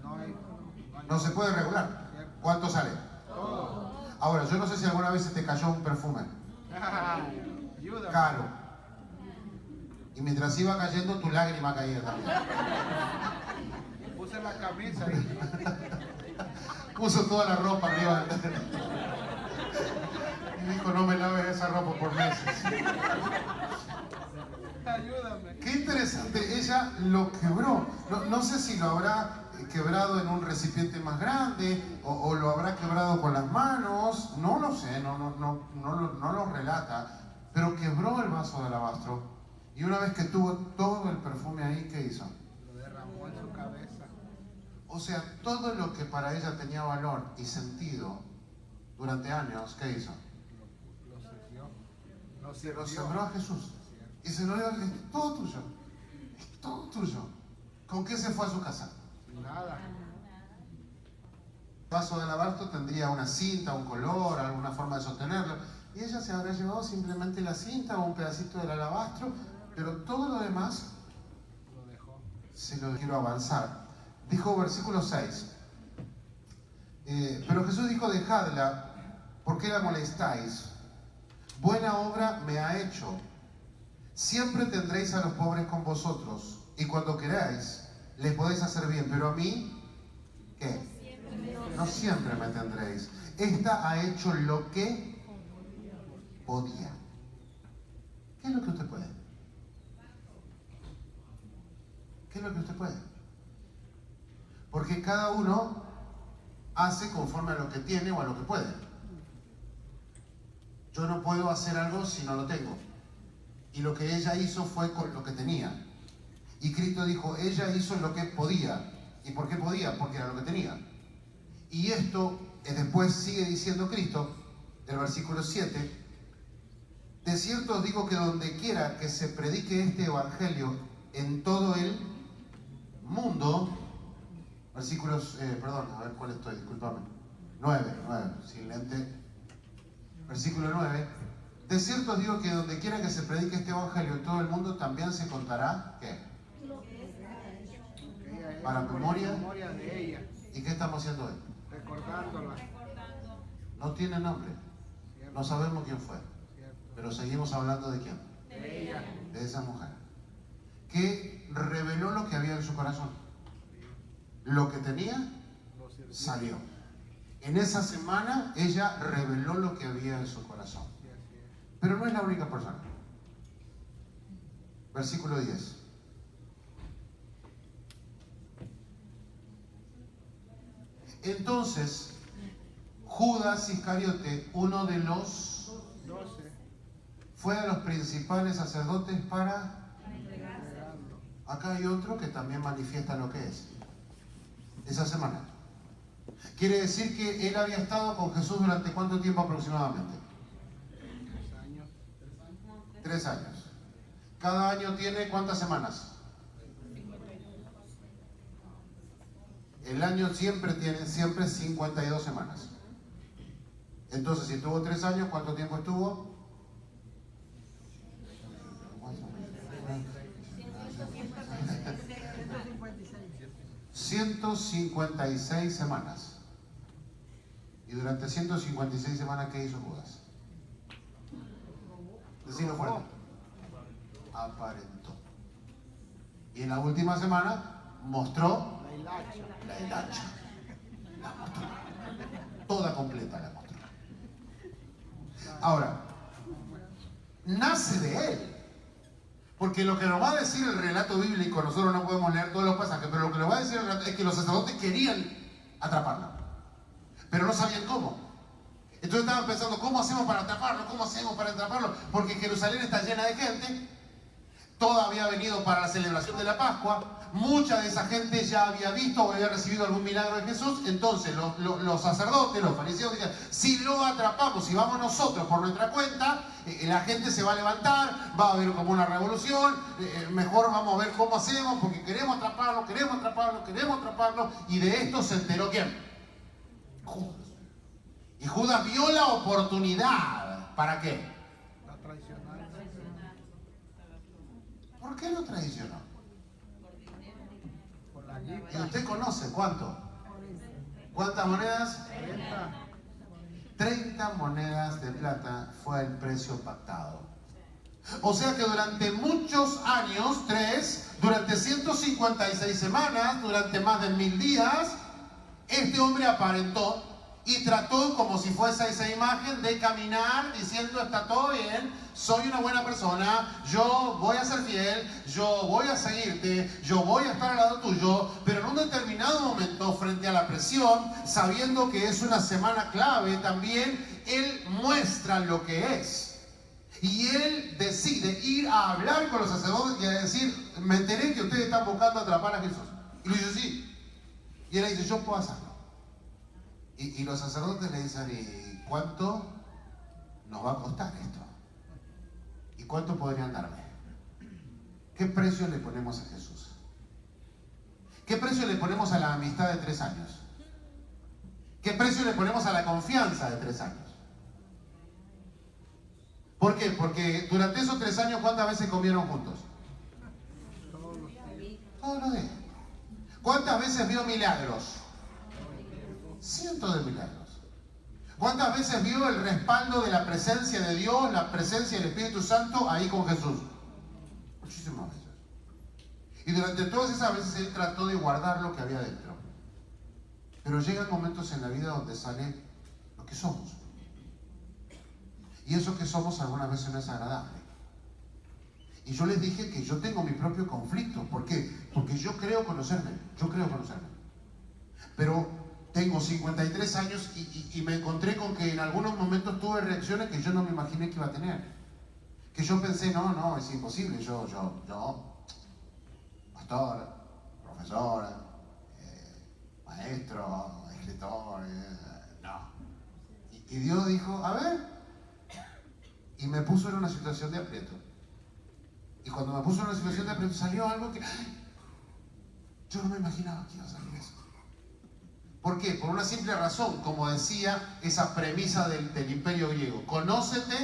No hay no se puede regular. ¿Cuánto sale? todo. Ahora, yo no sé si alguna vez se te cayó un perfume Ayúdame. caro. Y mientras iba cayendo, tu lágrima caía también. Puse la camisa y Puso toda la ropa arriba. Y dijo, no me laves esa ropa por meses. ayúdame. Qué interesante, ella lo quebró. No sé si lo habrá quebrado en un recipiente más grande o lo habrá quebrado con las manos. No lo sé, no lo relata. Pero quebró el vaso de alabastro y una vez que tuvo todo el perfume ahí, ¿qué hizo? Lo derramó en su cabeza. O sea, todo lo que para ella tenía valor y sentido durante años, ¿qué hizo? Lo sirvió. Lo Se lo sirvió. sembró a Jesús. Y se lo dio, es todo tuyo. Es todo tuyo. ¿Con qué se fue a su casa? Nada. El vaso de alabastro tendría una cinta, un color, alguna forma de sostenerlo. Y ella se habrá llevado simplemente la cinta o un pedacito del alabastro, pero todo lo demás Lo dejó. se lo quiero avanzar. Dijo versículo 6. Pero Jesús dijo, dejadla, ¿por qué la molestáis? Buena obra me ha hecho. Siempre tendréis a los pobres con vosotros, y cuando queráis, les podéis hacer bien, pero a mí, ¿qué? No siempre me tendréis. Esta ha hecho lo que podía. ¿Qué es lo que usted puede? ¿Qué es lo que usted puede? Porque cada uno hace conforme a lo que tiene o a lo que puede. Yo no puedo hacer algo si no lo tengo. Y lo que ella hizo fue con lo que tenía. Y Cristo dijo, ella hizo lo que podía. ¿Y por qué podía? Porque era lo que tenía. Y esto después sigue diciendo Cristo, del versículo 7, de cierto os digo que donde quiera que se predique este evangelio en todo el mundo, versículos, perdón, a ver cuál estoy, discúlpame, 9, sin lente, versículo 9, de cierto os digo que donde quiera que se predique este evangelio en todo el mundo también se contará, ¿qué? Ella es Para por memoria. memoria de ella. ¿Y qué estamos haciendo hoy? Recordándola. No tiene nombre, no sabemos quién fue, ¿Cierto? pero seguimos hablando de quién, De ella. de esa mujer, que reveló lo que había en su corazón, lo que tenía, Lo sirvió. salió. En esa semana ella reveló lo que había en su corazón. Sí, así es. Pero no es la única persona. Versículo 10. Entonces, Judas Iscariote, uno de los, 12. fue a los principales sacerdotes para... Entregarlo. Acá hay otro que también manifiesta lo que es. Esa semana. Quiere decir que él había estado con Jesús durante ¿cuánto tiempo aproximadamente? 3 años. 3 años. Cada año tiene ¿cuántas semanas? El año siempre tiene 52 semanas. Entonces, si estuvo 3 años, ¿cuánto tiempo estuvo? 156 semanas. Y durante 156 semanas, ¿qué hizo Judas? Decirlo fuerte. Aparentó. Y en la última semana mostró La hilacha. la hilacha. La mostró. Toda completa la mostró. Ahora, nace de él. Porque lo que nos va a decir el relato bíblico, nosotros no podemos leer todos los pasajes, pero lo que nos va a decir el relato es que los sacerdotes querían atraparla, pero no sabían cómo. Entonces estaban pensando, ¿cómo hacemos para atraparlo? ¿Cómo hacemos para atraparlo? Porque Jerusalén está llena de gente, toda había venido para la celebración de la Pascua, mucha de esa gente ya había visto o había recibido algún milagro de Jesús. Entonces los sacerdotes, los fariseos decían, si lo atrapamos, si vamos nosotros por nuestra cuenta, la gente se va a levantar, va a haber como una revolución, mejor vamos a ver cómo hacemos, porque queremos atraparlo, queremos atraparlo, queremos atraparlo. Y de esto se enteró ¿quién? Judas. Y Judas vio la oportunidad. ¿Para qué? La traicionar. ¿Por qué lo traicionó? Por la ¿Y guita. usted conoce cuánto? ¿Cuántas monedas? 40. 30 monedas de plata fue el precio pactado. O sea que durante muchos años, durante 156 semanas, durante más de 1000 días, este hombre aparentó y trató como si fuese esa imagen de caminar diciendo, está todo bien, soy una buena persona, yo voy a ser fiel, yo voy a seguirte, yo voy a estar al lado tuyo, pero en un determinado momento, frente a la presión, sabiendo que es una semana clave también, él muestra lo que es. Y él decide ir a hablar con los sacerdotes y a decir, me enteré que ustedes están buscando atrapar a Jesús. Y le dice, sí. Y él le dice, yo puedo hacerlo. Y los sacerdotes le dicen, ¿y cuánto nos va a costar esto? ¿Y cuánto podrían darme? ¿Qué precio le ponemos a Jesús? ¿Qué precio le ponemos a la amistad de 3 años? ¿Qué precio le ponemos a la confianza de 3 años? ¿Por qué? Porque durante esos 3 años, ¿cuántas veces comieron juntos? Todos los días. ¿Cuántas veces vio milagros? Cientos de milagros. ¿Cuántas veces vio el respaldo de la presencia de Dios, la presencia del Espíritu Santo ahí con Jesús? Muchísimas veces. Y durante todas esas veces él trató de guardar lo que había dentro. Pero llegan momentos en la vida donde sale lo que somos. Y eso que somos algunas veces no es agradable. Y yo les dije que yo tengo mi propio conflicto. ¿Por qué? Porque yo creo conocerme. Pero tengo 53 años y me encontré con que en algunos momentos tuve reacciones que yo no me imaginé que iba a tener. Que yo pensé, no, es imposible. Yo, pastor, profesor, maestro, escritor, no. Y Dios dijo, a ver, y me puso en una situación de aprieto. Y cuando me puso en una situación de aprieto salió algo que yo no me imaginaba que iba a salir eso. ¿Por qué? Por una simple razón, como decía esa premisa del imperio griego. Conócete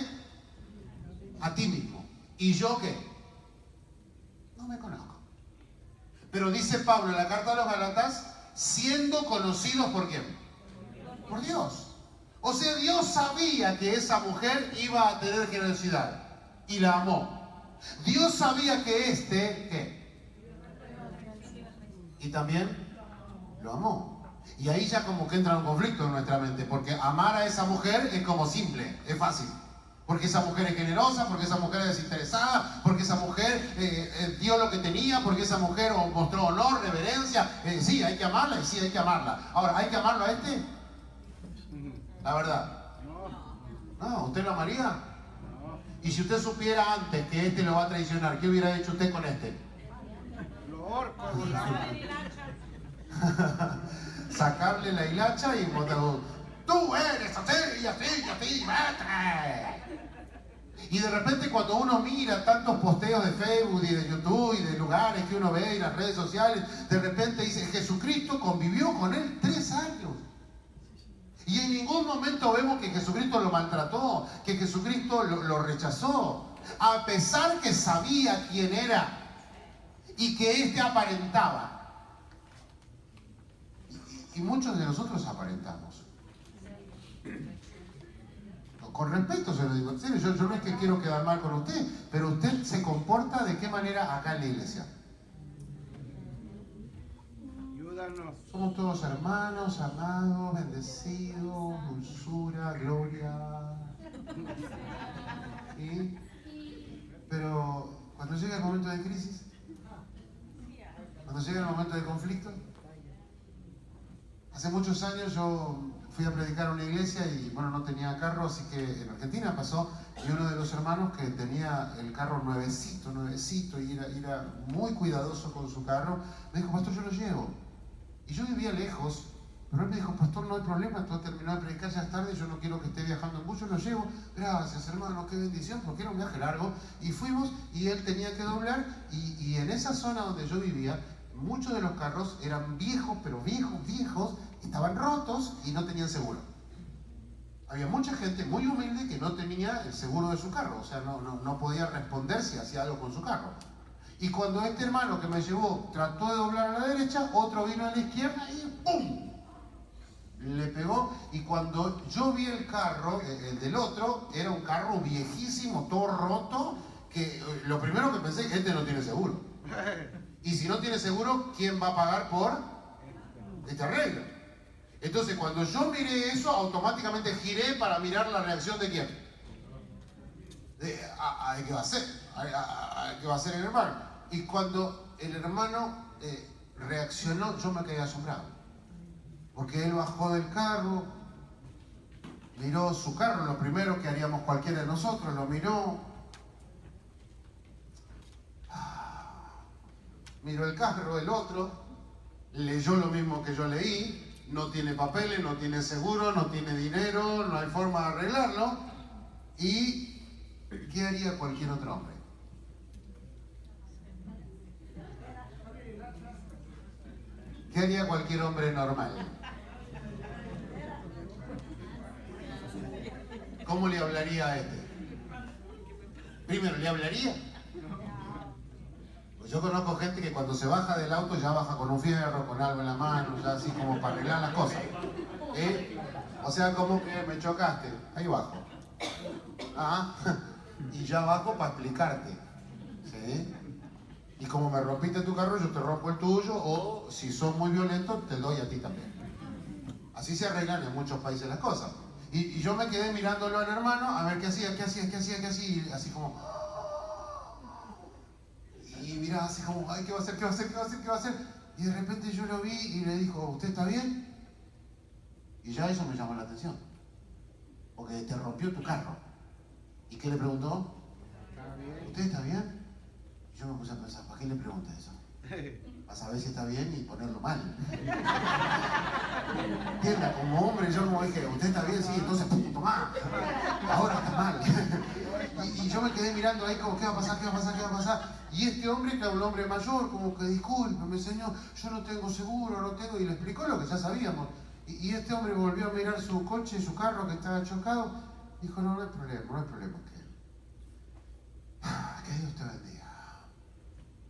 a ti mismo. ¿Y yo qué? No me conozco. Pero dice Pablo en la carta a los Gálatas, siendo conocidos ¿por quién? Por Dios. O sea, Dios sabía que esa mujer iba a tener generosidad y la amó. Dios sabía que ¿qué? Y también lo amó. Y ahí ya como que entra un conflicto en nuestra mente, porque amar a esa mujer es como simple, es fácil. Porque esa mujer es generosa, porque esa mujer es desinteresada, porque esa mujer dio lo que tenía, porque esa mujer mostró honor, reverencia. Sí, hay que amarla y sí, hay que amarla. Ahora, ¿hay que amarlo a este? La verdad. No, ¿usted lo amaría? Y si usted supiera antes que este lo va a traicionar, ¿qué hubiera hecho usted con este? Lo orco, volaba. Sacarle la hilacha y botarlo. Tú eres así, vete. Y de repente cuando uno mira tantos posteos de Facebook y de YouTube y de lugares que uno ve y las redes sociales, de repente dice, Jesucristo convivió con él 3 años. Y en ningún momento vemos que Jesucristo lo maltrató, que Jesucristo lo rechazó, a pesar que sabía quién era y que éste aparentaba. Y muchos de nosotros aparentamos. Con respeto se lo digo, en serio, yo no es que quiero quedar mal con usted, pero usted se comporta de qué manera acá en la iglesia. Ayúdanos. Somos todos hermanos, amados, bendecidos, dulzura, gloria. ¿Sí? Pero cuando llega el momento de crisis, cuando llega el momento de conflicto, hace muchos años yo fui a predicar a una iglesia y bueno, no tenía carro, así que en Argentina pasó, y uno de los hermanos que tenía el carro nuevecito, y era muy cuidadoso con su carro, me dijo, pastor, yo lo llevo. Y yo vivía lejos, pero él me dijo, pastor, no hay problema, tú has terminado de predicar, ya es tarde, yo no quiero que esté viajando en bus, yo lo llevo. Gracias, hermano, qué bendición, porque era un viaje largo. Y fuimos, y él tenía que doblar, y en esa zona donde yo vivía, muchos de los carros eran viejos, pero viejos, estaban rotos y no tenían seguro. Había mucha gente muy humilde que no tenía el seguro de su carro, o sea, no podía responder si hacía algo con su carro. Y cuando este hermano que me llevó trató de doblar a la derecha, otro vino a la izquierda y ¡pum! Le pegó. Y cuando yo vi el carro, el del otro, era un carro viejísimo, todo roto, que lo primero que pensé, este no tiene seguro. Y si no tiene seguro, ¿quién va a pagar por este arreglo? Entonces, cuando yo miré eso, automáticamente giré para mirar la reacción de quién. ¿Qué va a hacer? ¿Qué va a hacer el hermano? Y cuando el hermano reaccionó, yo me quedé asombrado. Porque él bajó del carro, miró su carro, lo primero que haríamos cualquiera de nosotros, lo miró. Miró el carro del otro, leyó lo mismo que yo leí, no tiene papeles, no tiene seguro, no tiene dinero, no hay forma de arreglarlo. ¿Y qué haría cualquier otro hombre? ¿Qué haría cualquier hombre normal? ¿Cómo le hablaría a este? Primero, ¿le hablaría? Pues yo conozco gente que cuando se baja del auto ya baja con un fierro, con algo en la mano, ya así como para arreglar las cosas. O sea, como que me chocaste, ahí bajo. Y ya bajo para explicarte. ¿Sí? Y como me rompiste tu carro, yo te rompo el tuyo, o si sos muy violento, te doy a ti también. Así se arreglan en muchos países las cosas. Y yo me quedé mirándolo al hermano, a ver qué hacía, así como... Y miraba así como, ay, ¿qué va a hacer? Y de repente yo lo vi y le dijo, ¿usted está bien? Y ya eso me llamó la atención. Porque te rompió tu carro. ¿Y qué le preguntó? ¿Usted está bien? Y yo me puse a pensar, ¿para qué le pregunta eso? Para saber si está bien y ponerlo mal. Entienda, como hombre yo como dije, ¿usted está bien? Sí, entonces tomá. Ahora está mal. Y yo me quedé mirando ahí como, ¿qué va a pasar? Y este hombre, que era un hombre mayor, como que discúlpeme señor, yo no tengo seguro, y le explicó lo que ya sabíamos. Y este hombre volvió a mirar su coche, su carro que estaba chocado, dijo, no hay problema. Que Dios te bendiga.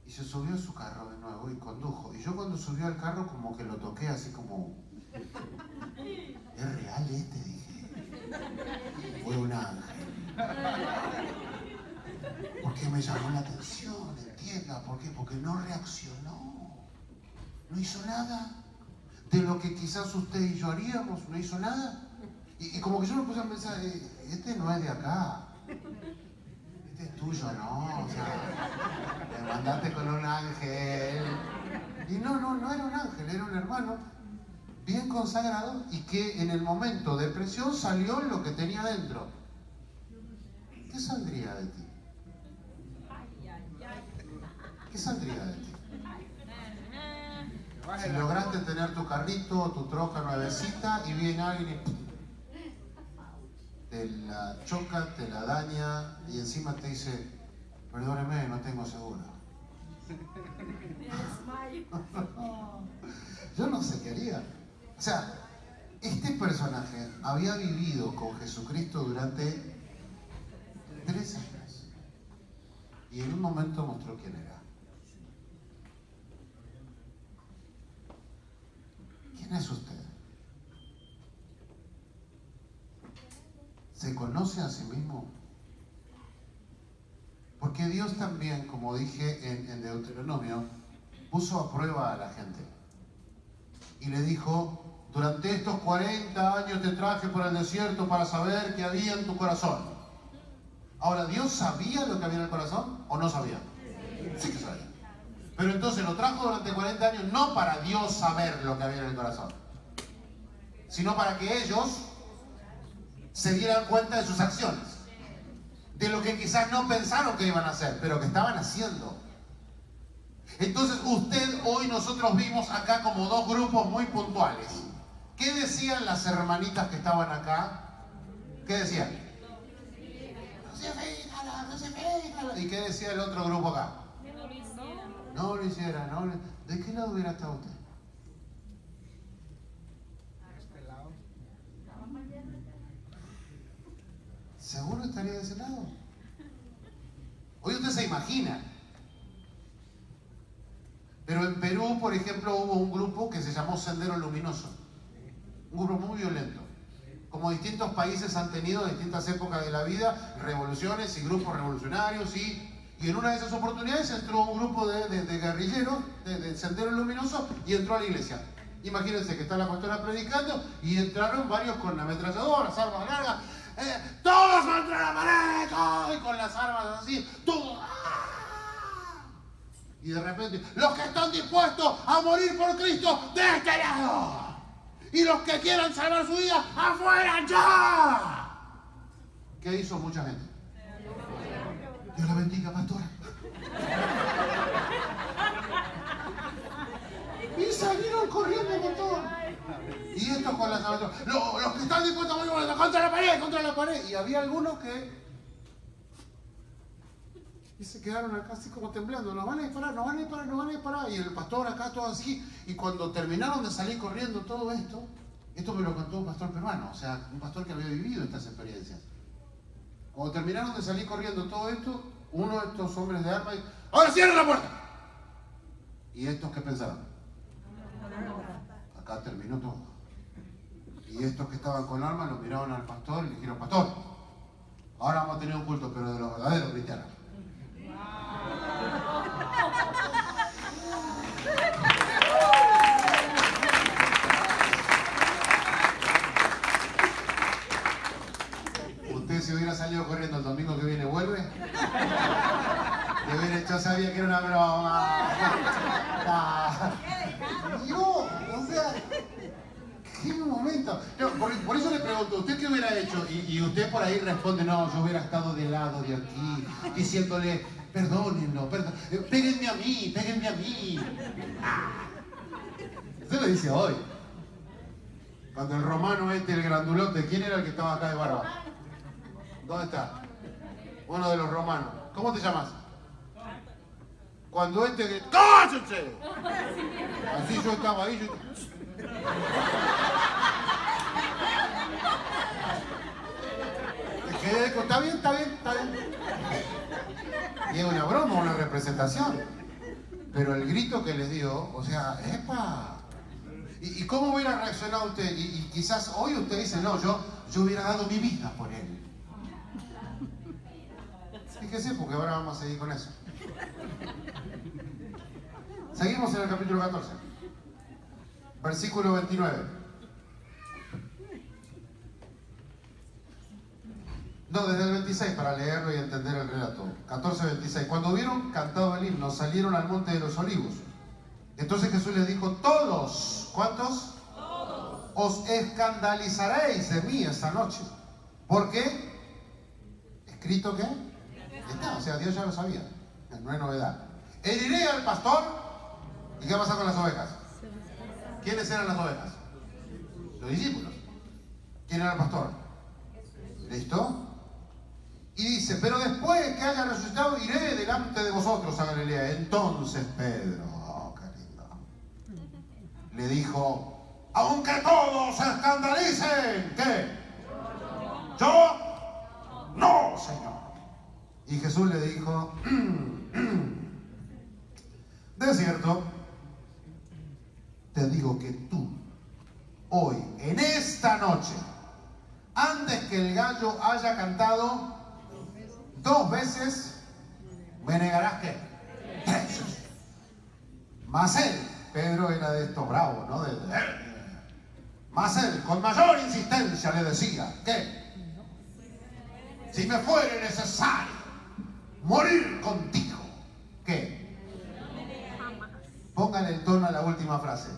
Y se subió a su carro de nuevo y condujo. Y yo cuando subió al carro como que lo toqué así como... ¿Es real este? Dije. Fue un ángel. Porque me llamó la atención, entienda. ¿Por qué? Porque no reaccionó. No hizo nada. De lo que quizás usted y yo haríamos, no hizo nada. Y como que yo me puse a pensar, este no es de acá. Este es tuyo, ¿no? O sea, me mandaste con un ángel. Y no era un ángel, era un hermano bien consagrado y que en el momento de presión salió lo que tenía dentro. ¿Qué saldría de ti? ¿Qué saldría de ti? Si lograste tener tu carrito, tu troca nuevecita y viene alguien y te la choca, te la daña y encima te dice, perdóneme, no tengo seguro. Yo no sé qué haría. O sea, este personaje había vivido con Jesucristo durante 3 años y en un momento mostró quién era. ¿Quién es usted? ¿Se conoce a sí mismo? Porque Dios también, como dije en Deuteronomio, puso a prueba a la gente. Y le dijo, durante estos 40 años te traje por el desierto para saber qué había en tu corazón. Ahora, ¿Dios sabía lo que había en el corazón o no sabía? Sí que sabía. Pero entonces lo trajo durante 40 años no para Dios saber lo que había en el corazón, sino para que ellos se dieran cuenta de sus acciones, de lo que quizás no pensaron que iban a hacer, pero que estaban haciendo. Entonces nosotros vimos acá como dos grupos muy puntuales. ¿Qué decían las hermanitas que estaban acá? ¿Qué decían? Crucifícalo. ¿Y qué decía el otro grupo acá? No lo hiciera, no. ¿De qué lado hubiera estado usted? De este lado. ¿Seguro estaría de ese lado? Hoy usted se imagina. Pero en Perú, por ejemplo, hubo un grupo que se llamó Sendero Luminoso. Un grupo muy violento. Como distintos países han tenido en distintas épocas de la vida, revoluciones y grupos revolucionarios. Y en una de esas oportunidades entró un grupo de guerrilleros de Sendero Luminoso y entró a la iglesia. Imagínense que está la pastora predicando y entraron varios con ametralladoras, armas largas. ¡Todos contra la pared! ¡Todos! Y con las armas así, ¡todos! Y de repente, los que están dispuestos a morir por Cristo, de este lado. Y los que quieran salvar su vida, afuera ya. ¿Qué hizo mucha gente? Dios la bendiga, pastora. Y salieron corriendo con todo. Y estos con las armas. Los que están dispuestos a morir contra la pared. Y había algunos que... Y se quedaron acá así como temblando. Nos van a disparar. Y el pastor acá todo así. Y cuando terminaron de salir corriendo todo esto me lo contó un pastor peruano. O sea, un pastor que había vivido estas experiencias. Cuando terminaron de salir corriendo todo esto, uno de estos hombres de armas dijo: ¡ahora cierren la puerta! ¿Y estos qué pensaron? Acá terminó todo. Y estos que estaban con armas lo miraron al pastor y le dijeron: pastor, ahora vamos a tener un culto, pero de los verdaderos cristianos. Usted, si hubiera salido corriendo el domingo que viene, ¿vuelve? Le hubiera hecho, sabía que era una broma. Dios, o sea, qué momento. No, por eso le pregunto, ¿usted qué hubiera hecho? Y usted por ahí responde: no, yo hubiera estado del lado de aquí, diciéndole: perdónenlo, péguenme a mí. Usted lo dice hoy. Cuando el romano el grandulote, ¿quién era el que estaba acá de barba? ¿Dónde está? Uno de los romanos. ¿Cómo te llamas? Cuando ¡cállense! Así yo estaba ahí. Está bien. Y es una broma, una representación. Pero el grito que les dio, o sea, ¡epa! ¿Y cómo hubiera reaccionado usted? Y quizás hoy usted dice: no, yo hubiera dado mi vida por él. Fíjese, porque ahora vamos a seguir con eso. Seguimos en el capítulo 14. Versículo 29. No, desde el 26 para leerlo y entender el relato. 14:26. Cuando hubieron cantado el himno, salieron al monte de los olivos. Entonces Jesús les dijo: todos, ¿cuántos? Todos. Os escandalizaréis de mí esta noche. ¿Por qué? ¿Escrito qué? Está, o sea, Dios ya lo sabía. No es novedad. Heriré al pastor. ¿Y qué pasa con las ovejas? ¿Quiénes eran las ovejas? Los discípulos. ¿Quién era el pastor? ¿Listo? Y dice: pero después que haya resucitado, iré delante de vosotros a Galilea. Entonces Pedro, oh, qué lindo, le dijo: aunque todos se escandalicen, ¿qué? Yo no, Señor. Y Jesús le dijo: de cierto, te digo que tú, hoy, en esta noche, antes que el gallo haya cantado 2 veces, me negarás que 3 veces. Mas él, Pedro era de estos bravos, ¿no? Mas él, con mayor insistencia, le decía: ¿qué? Si me fuere necesario morir contigo, ¿qué? Póngale el tono a la última frase.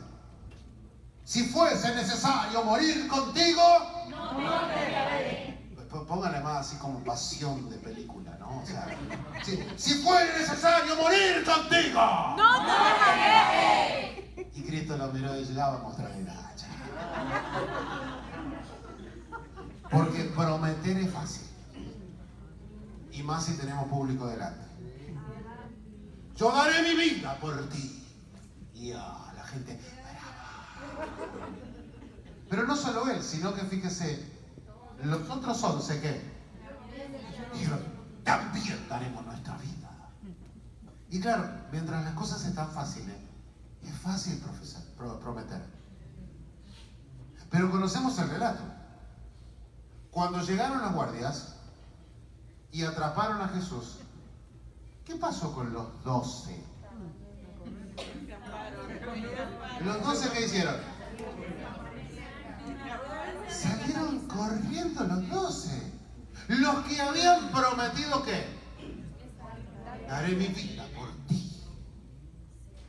Si fuese necesario morir contigo, no te dejaré. Póngale más así como pasión de película, ¿no? O sea, si fuere necesario morir contigo, ¡No te dejaré! Y Cristo lo miró y dice, ya vamos a traer la hacha. Porque prometer es fácil. Y más si tenemos público delante. Yo daré mi vida por ti. Y la gente... Pero no solo él, sino que fíjese, los otros 11 que dijeron, también daremos nuestra vida. Y claro, mientras las cosas están fáciles, es fácil prometer. Pero conocemos el relato. Cuando llegaron los guardias y atraparon a Jesús, ¿qué pasó con los 12? ¿Los 12 qué hicieron? Salieron corriendo los 12. Los que habían prometido ¿qué? Daré mi vida por ti.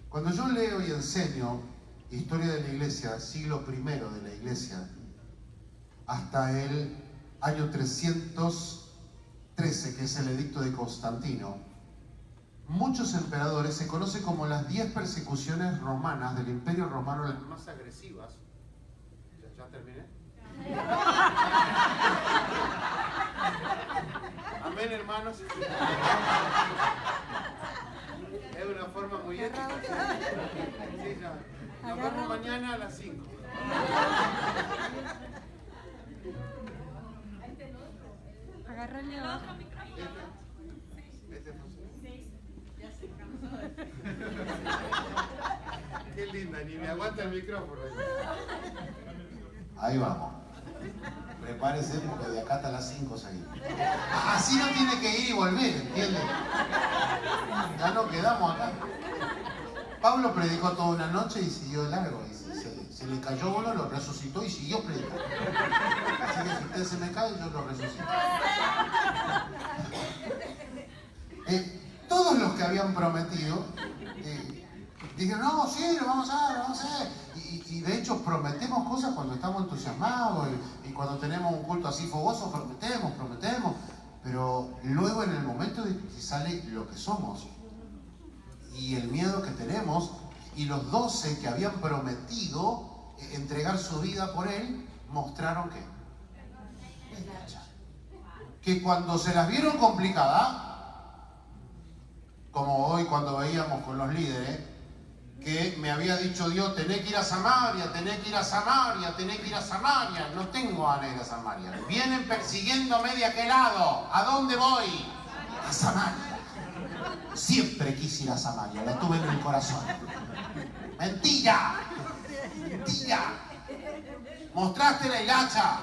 Cuando yo leo y enseño historia de la iglesia, siglo I de la iglesia, hasta el año 313, que es el edicto de Constantino, muchos emperadores, se conoce como las 10 persecuciones romanas del Imperio Romano, las más agresivas. ¿Ya terminé? Amén, hermanos. Es una forma muy ética. Sí, ya. Nos vemos mañana a las 5. Agárrale otro Este funciona. Qué linda, ni me aguanta el micrófono. Ahí vamos. Prepárese porque de acá hasta las 5 seguimos. Así no tiene que ir y volver, ¿entiendes? Ya no quedamos acá. Pablo predicó toda una noche y siguió de largo. Y se le cayó uno, lo resucitó y siguió predicando. Así que si usted se me cae, yo lo resucito. Todos los que habían prometido dijeron, no, sí, lo vamos a hacer. Y de hecho prometemos cosas cuando estamos entusiasmados y cuando tenemos un culto así fogoso, prometemos. Pero luego en el momento de que sale lo que somos y el miedo que tenemos, y los 12 que habían prometido entregar su vida por él, mostraron que cuando se las vieron complicadas, como hoy cuando veíamos con los líderes, que me había dicho Dios, tenés que ir a Samaria, tenés que ir a Samaria, tenés que ir a Samaria. No tengo ganas de ir a Samaria. Vienen persiguiéndome de aquel lado. ¿A dónde voy? A Samaria. Siempre quise ir a Samaria, la tuve en el corazón. Mentira. Mostraste la hilacha.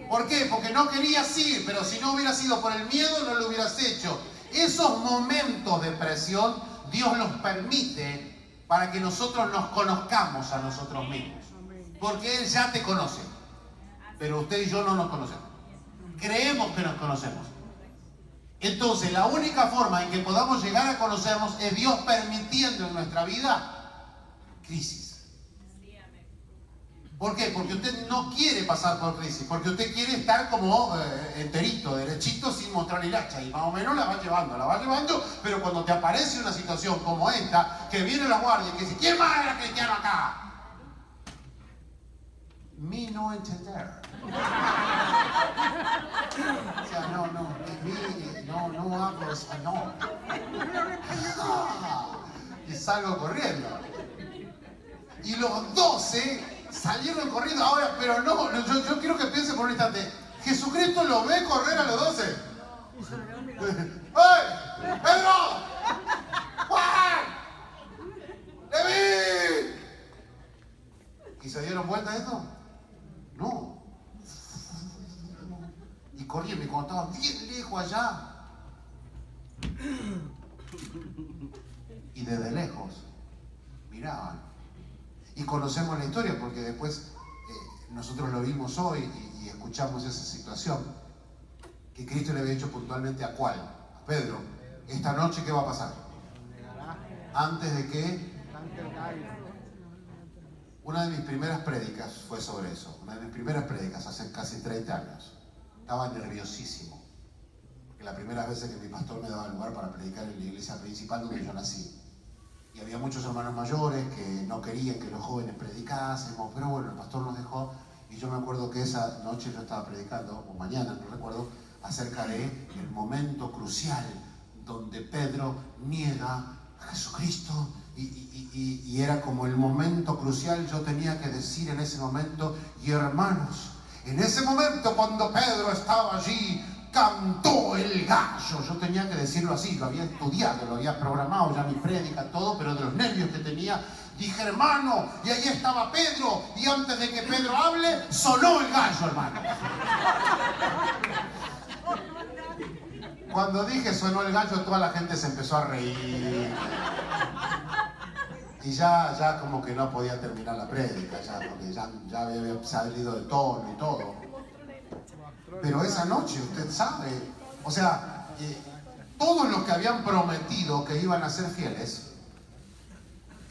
¿Por qué? Porque no querías ir, pero si no hubiera sido por el miedo, no lo hubieras hecho. Esos momentos de presión, Dios los permite para que nosotros nos conozcamos a nosotros mismos. Porque Él ya te conoce. Pero usted y yo no nos conocemos. Creemos que nos conocemos. Entonces, la única forma en que podamos llegar a conocernos es Dios permitiendo en nuestra vida crisis. ¿Por qué? Porque usted no quiere pasar por crisis, porque usted quiere estar como enterito, derechito, sin mostrar el hacha, y más o menos la va llevando, pero cuando te aparece una situación como esta, que viene la guardia y que dice, ¿quién más era cristiano acá? Mi no entender. O sea, no hablo español. Y salgo corriendo. Y los 12 salieron corriendo ahora, pero no, yo quiero que piense por un instante. ¿Jesucristo lo ve correr a los 12? ¡Hey! ¡Pedro! ¡Juan! ¡Leví! ¿Y se dieron vuelta a esto? No. Y corrían, y cuando estaban bien lejos allá, y desde lejos miraban. Y conocemos la historia porque después nosotros lo vimos hoy y escuchamos esa situación. que Cristo le había dicho puntualmente a cuál, a Pedro, esta noche ¿qué va a pasar? Antes de que... Una de mis primeras prédicas fue sobre eso, una de mis primeras prédicas hace casi 30 años. Estaba nerviosísimo, porque la primera vez que mi pastor me daba lugar para predicar en la iglesia principal donde yo nací. Y había muchos hermanos mayores que no querían que los jóvenes predicásemos, pero bueno, el pastor nos dejó. Y yo me acuerdo que esa noche yo estaba predicando, o mañana, no recuerdo, acerca de el momento crucial donde Pedro niega a Jesucristo. Y era como el momento crucial. Yo tenía que decir en ese momento, y hermanos, en ese momento cuando Pedro estaba allí, cantó el gallo. Yo tenía que decirlo así, lo había estudiado, lo había programado ya mi prédica, todo, pero de los nervios que tenía, dije hermano, y ahí estaba Pedro, y antes de que Pedro hable, sonó el gallo, hermano. Cuando dije sonó el gallo, toda la gente se empezó a reír. Y ya como que no podía terminar la prédica, porque ya había salido del tono y todo. Pero esa noche, usted sabe, o sea, todos los que habían prometido que iban a ser fieles,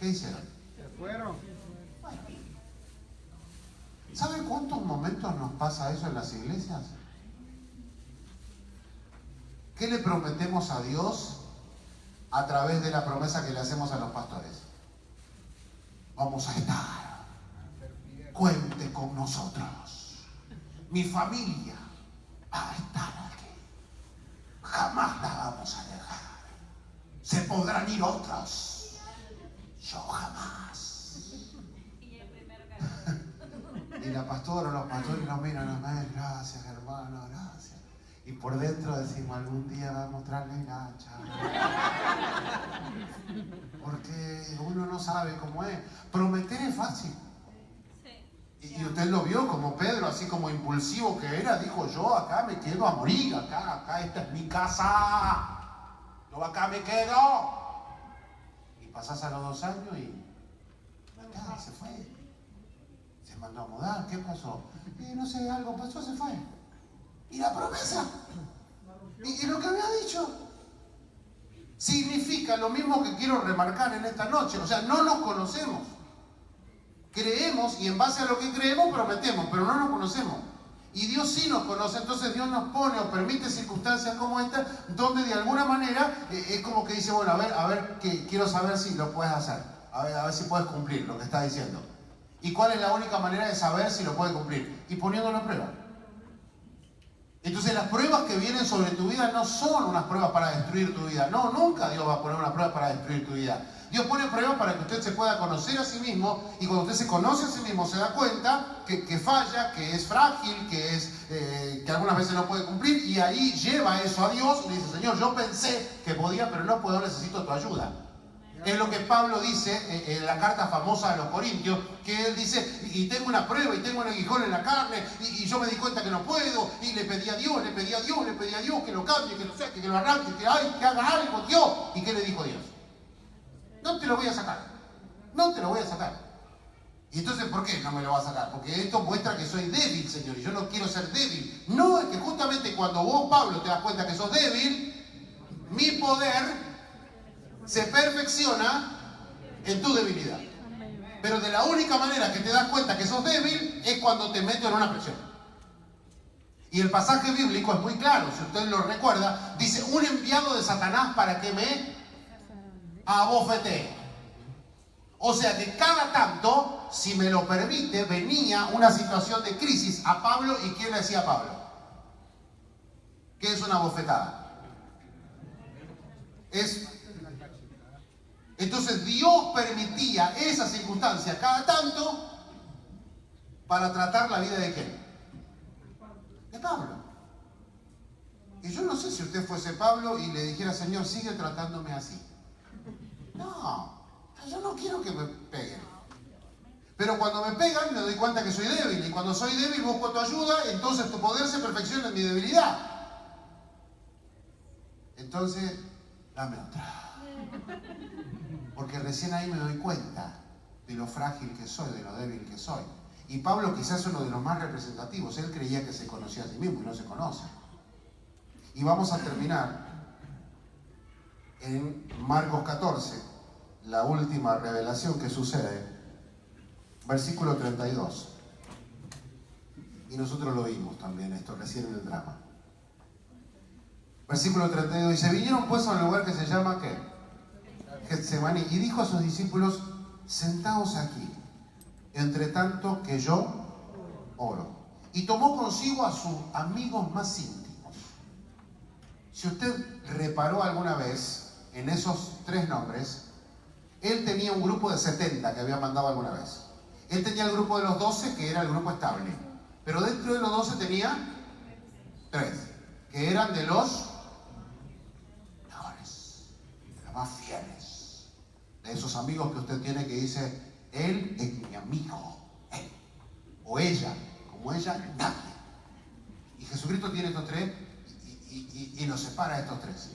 ¿qué hicieron? Se fueron. ¿Sabe cuántos momentos nos pasa eso en las iglesias? ¿Qué le prometemos a Dios a través de la promesa que le hacemos a los pastores? Vamos a estar. Cuente con nosotros. Mi familia va a estar aquí. Jamás la vamos a dejar. Se podrán ir otros. Yo jamás. Y la pastora o los pastores nos miran a ver, gracias hermano, gracias. Y por dentro decimos, algún día va a mostrarle gacha. Porque uno no sabe cómo es. Prometer es fácil. Y usted lo vio como Pedro, así como impulsivo que era, dijo, yo acá me quedo a morir, acá esta es mi casa. Yo acá me quedo. Y pasás a los 2 años y acá se fue. Se mandó a mudar, ¿qué pasó? No sé, algo pasó, se fue. Y la promesa, y lo que había dicho, significa lo mismo que quiero remarcar en esta noche. O sea, no nos conocemos. Creemos y en base a lo que creemos prometemos, pero no nos conocemos. Y Dios sí nos conoce, entonces Dios nos pone o permite circunstancias como esta, donde de alguna manera es como que dice, bueno, a ver, que quiero saber si lo puedes hacer. A ver si puedes cumplir lo que está diciendo. ¿Y cuál es la única manera de saber si lo puedes cumplir? Y poniéndolo a prueba. Entonces las pruebas que vienen sobre tu vida no son unas pruebas para destruir tu vida. No, nunca Dios va a poner una prueba para destruir tu vida. Dios pone pruebas para que usted se pueda conocer a sí mismo, y cuando usted se conoce a sí mismo se da cuenta que falla, que es frágil, que algunas veces no puede cumplir, y ahí lleva eso a Dios y le dice, Señor, yo pensé que podía, pero no puedo, necesito tu ayuda. Es lo que Pablo dice en la carta famosa a los Corintios, que él dice, y tengo una prueba, y tengo un aguijón en la carne, y yo me di cuenta que no puedo, y le pedí a Dios que lo cambie, que lo saque, que lo arranque, que haga algo, Dios. ¿Y qué le dijo Dios? No te lo voy a sacar, no te lo voy a sacar. Y entonces, ¿por qué no me lo va a sacar? Porque esto muestra que soy débil, Señor, y yo no quiero ser débil. No, es que justamente cuando vos, Pablo, te das cuenta que sos débil, mi poder se perfecciona en tu debilidad. Pero de la única manera que te das cuenta que sos débil es cuando te meto en una presión. Y el pasaje bíblico es muy claro, si usted lo recuerda, dice, un enviado de Satanás para que me abofetee. O sea que cada tanto, si me lo permite, venía una situación de crisis a Pablo. ¿Y quién le decía a Pablo? ¿Qué es una bofetada? Entonces Dios permitía esa circunstancia cada tanto para tratar la vida de quién? De Pablo. Y yo no sé si usted fuese Pablo y le dijera, Señor, sigue tratándome así. No, yo no quiero que me peguen. Pero cuando me pegan me doy cuenta que soy débil, y cuando soy débil busco tu ayuda, entonces tu poder se perfecciona en mi debilidad. Entonces, dame otra. Porque recién ahí me doy cuenta de lo frágil que soy, de lo débil que soy. Y Pablo quizás es uno de los más representativos. Él creía que se conocía a sí mismo y no se conoce. Y vamos a terminar en Marcos 14, la última revelación que sucede, versículo 32. Y nosotros lo vimos también esto recién en el drama. Versículo 32 dice: vinieron pues a un lugar que se llama ¿qué? Getsemaní, y dijo a sus discípulos: sentaos aquí, entre tanto que yo oro. Y tomó consigo a sus amigos más íntimos. Si usted reparó alguna vez en esos tres nombres, él tenía un grupo de 70 que había mandado alguna vez. Él tenía el grupo de los 12, que era el grupo estable. Pero dentro de los 12 tenía 3, que eran de los mejores, de los más fieles. De esos amigos que usted tiene que dice: él es mi amigo, él. O ella, como ella, nadie. Y Jesucristo tiene estos 3 y los separa a estos 3.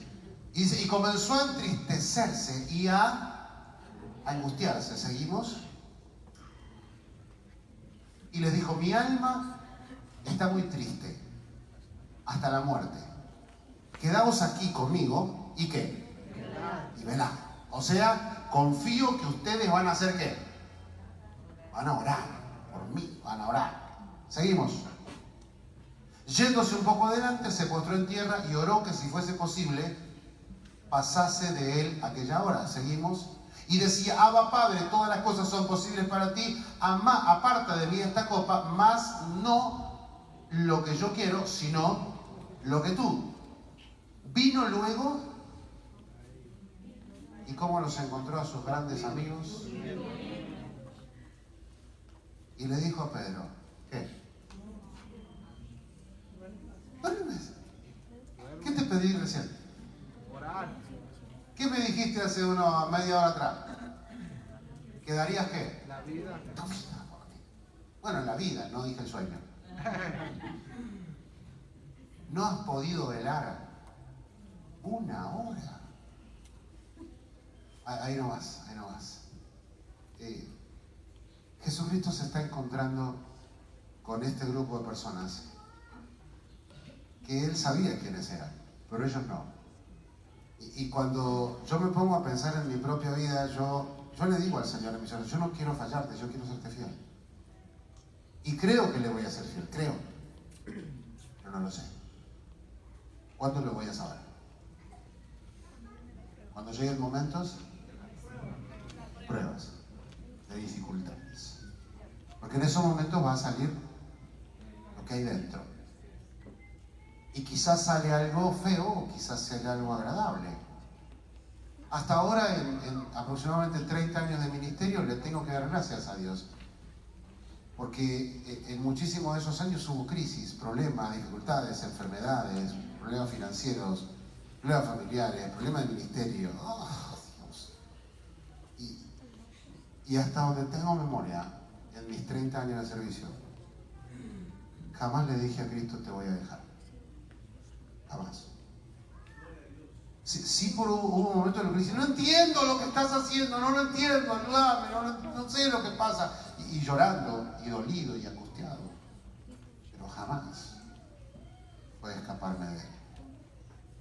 Y dice: y comenzó a entristecerse y a angustiarse. ¿Seguimos? Y les dijo: mi alma está muy triste hasta la muerte. Quedaos aquí conmigo y ¿qué? Y velad. O sea, confío que ustedes van a hacer ¿qué? Van a orar por mí, van a orar. Seguimos. Yéndose un poco adelante, se postró en tierra y oró que si fuese posible pasase de él aquella hora. Seguimos. Y decía: Abba Padre, todas las cosas son posibles para ti, aparta de mí esta copa, mas no lo que yo quiero, sino lo que tú. Vino luego, ¿y cómo los encontró a sus grandes amigos? Y le dijo a Pedro: ¿qué? ¿Qué te pedí recién? Orar. ¿Qué me dijiste hace media hora atrás? ¿Que darías qué? La vida. Tu vida por mí. Bueno, en la vida, no dije el sueño. No has podido velar una hora. Ahí no vas, ahí no vas. Jesucristo se está encontrando con este grupo de personas que Él sabía quiénes eran, pero ellos no. Y cuando yo me pongo a pensar en mi propia vida, yo le digo al Señor en mis oraciones: yo no quiero fallarte, yo quiero serte fiel. Y creo que le voy a ser fiel, creo. Pero no lo sé. ¿Cuándo lo voy a saber? Cuando lleguen momentos, pruebas, de dificultades. Porque en esos momentos va a salir lo que hay dentro. Y quizás sale algo feo o quizás sale algo agradable. Hasta ahora, en aproximadamente 30 años de ministerio, le tengo que dar gracias a Dios. Porque en muchísimos de esos años hubo crisis, problemas, dificultades, enfermedades, problemas financieros, problemas familiares, problemas de ministerio. ¡Oh, Dios! Y hasta donde tengo memoria, en mis 30 años de servicio, jamás le dije a Cristo: te voy a dejar. Jamás. Sí, hubo un momento en el que dije: no entiendo lo que estás haciendo, no lo entiendo, ayúdame, no sé lo que pasa. Y llorando, y dolido, y angustiado. Pero jamás puede escaparme de él.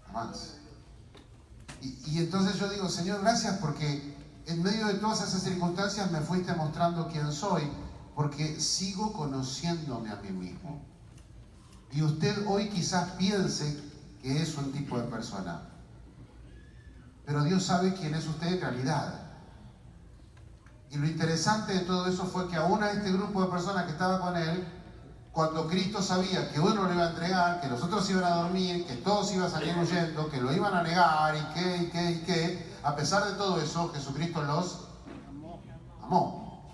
Jamás. Y entonces yo digo: Señor, gracias, porque en medio de todas esas circunstancias me fuiste mostrando quién soy, porque sigo conociéndome a mí mismo. Y usted hoy quizás piense que es un tipo de persona, pero Dios sabe quién es usted en realidad. Y lo interesante de todo eso fue que aún a este grupo de personas que estaba con él, cuando Cristo sabía que uno lo iba a entregar, que los otros iban a dormir, que todos iban a salir huyendo, que lo iban a negar y que, a pesar de todo eso, Jesucristo los amó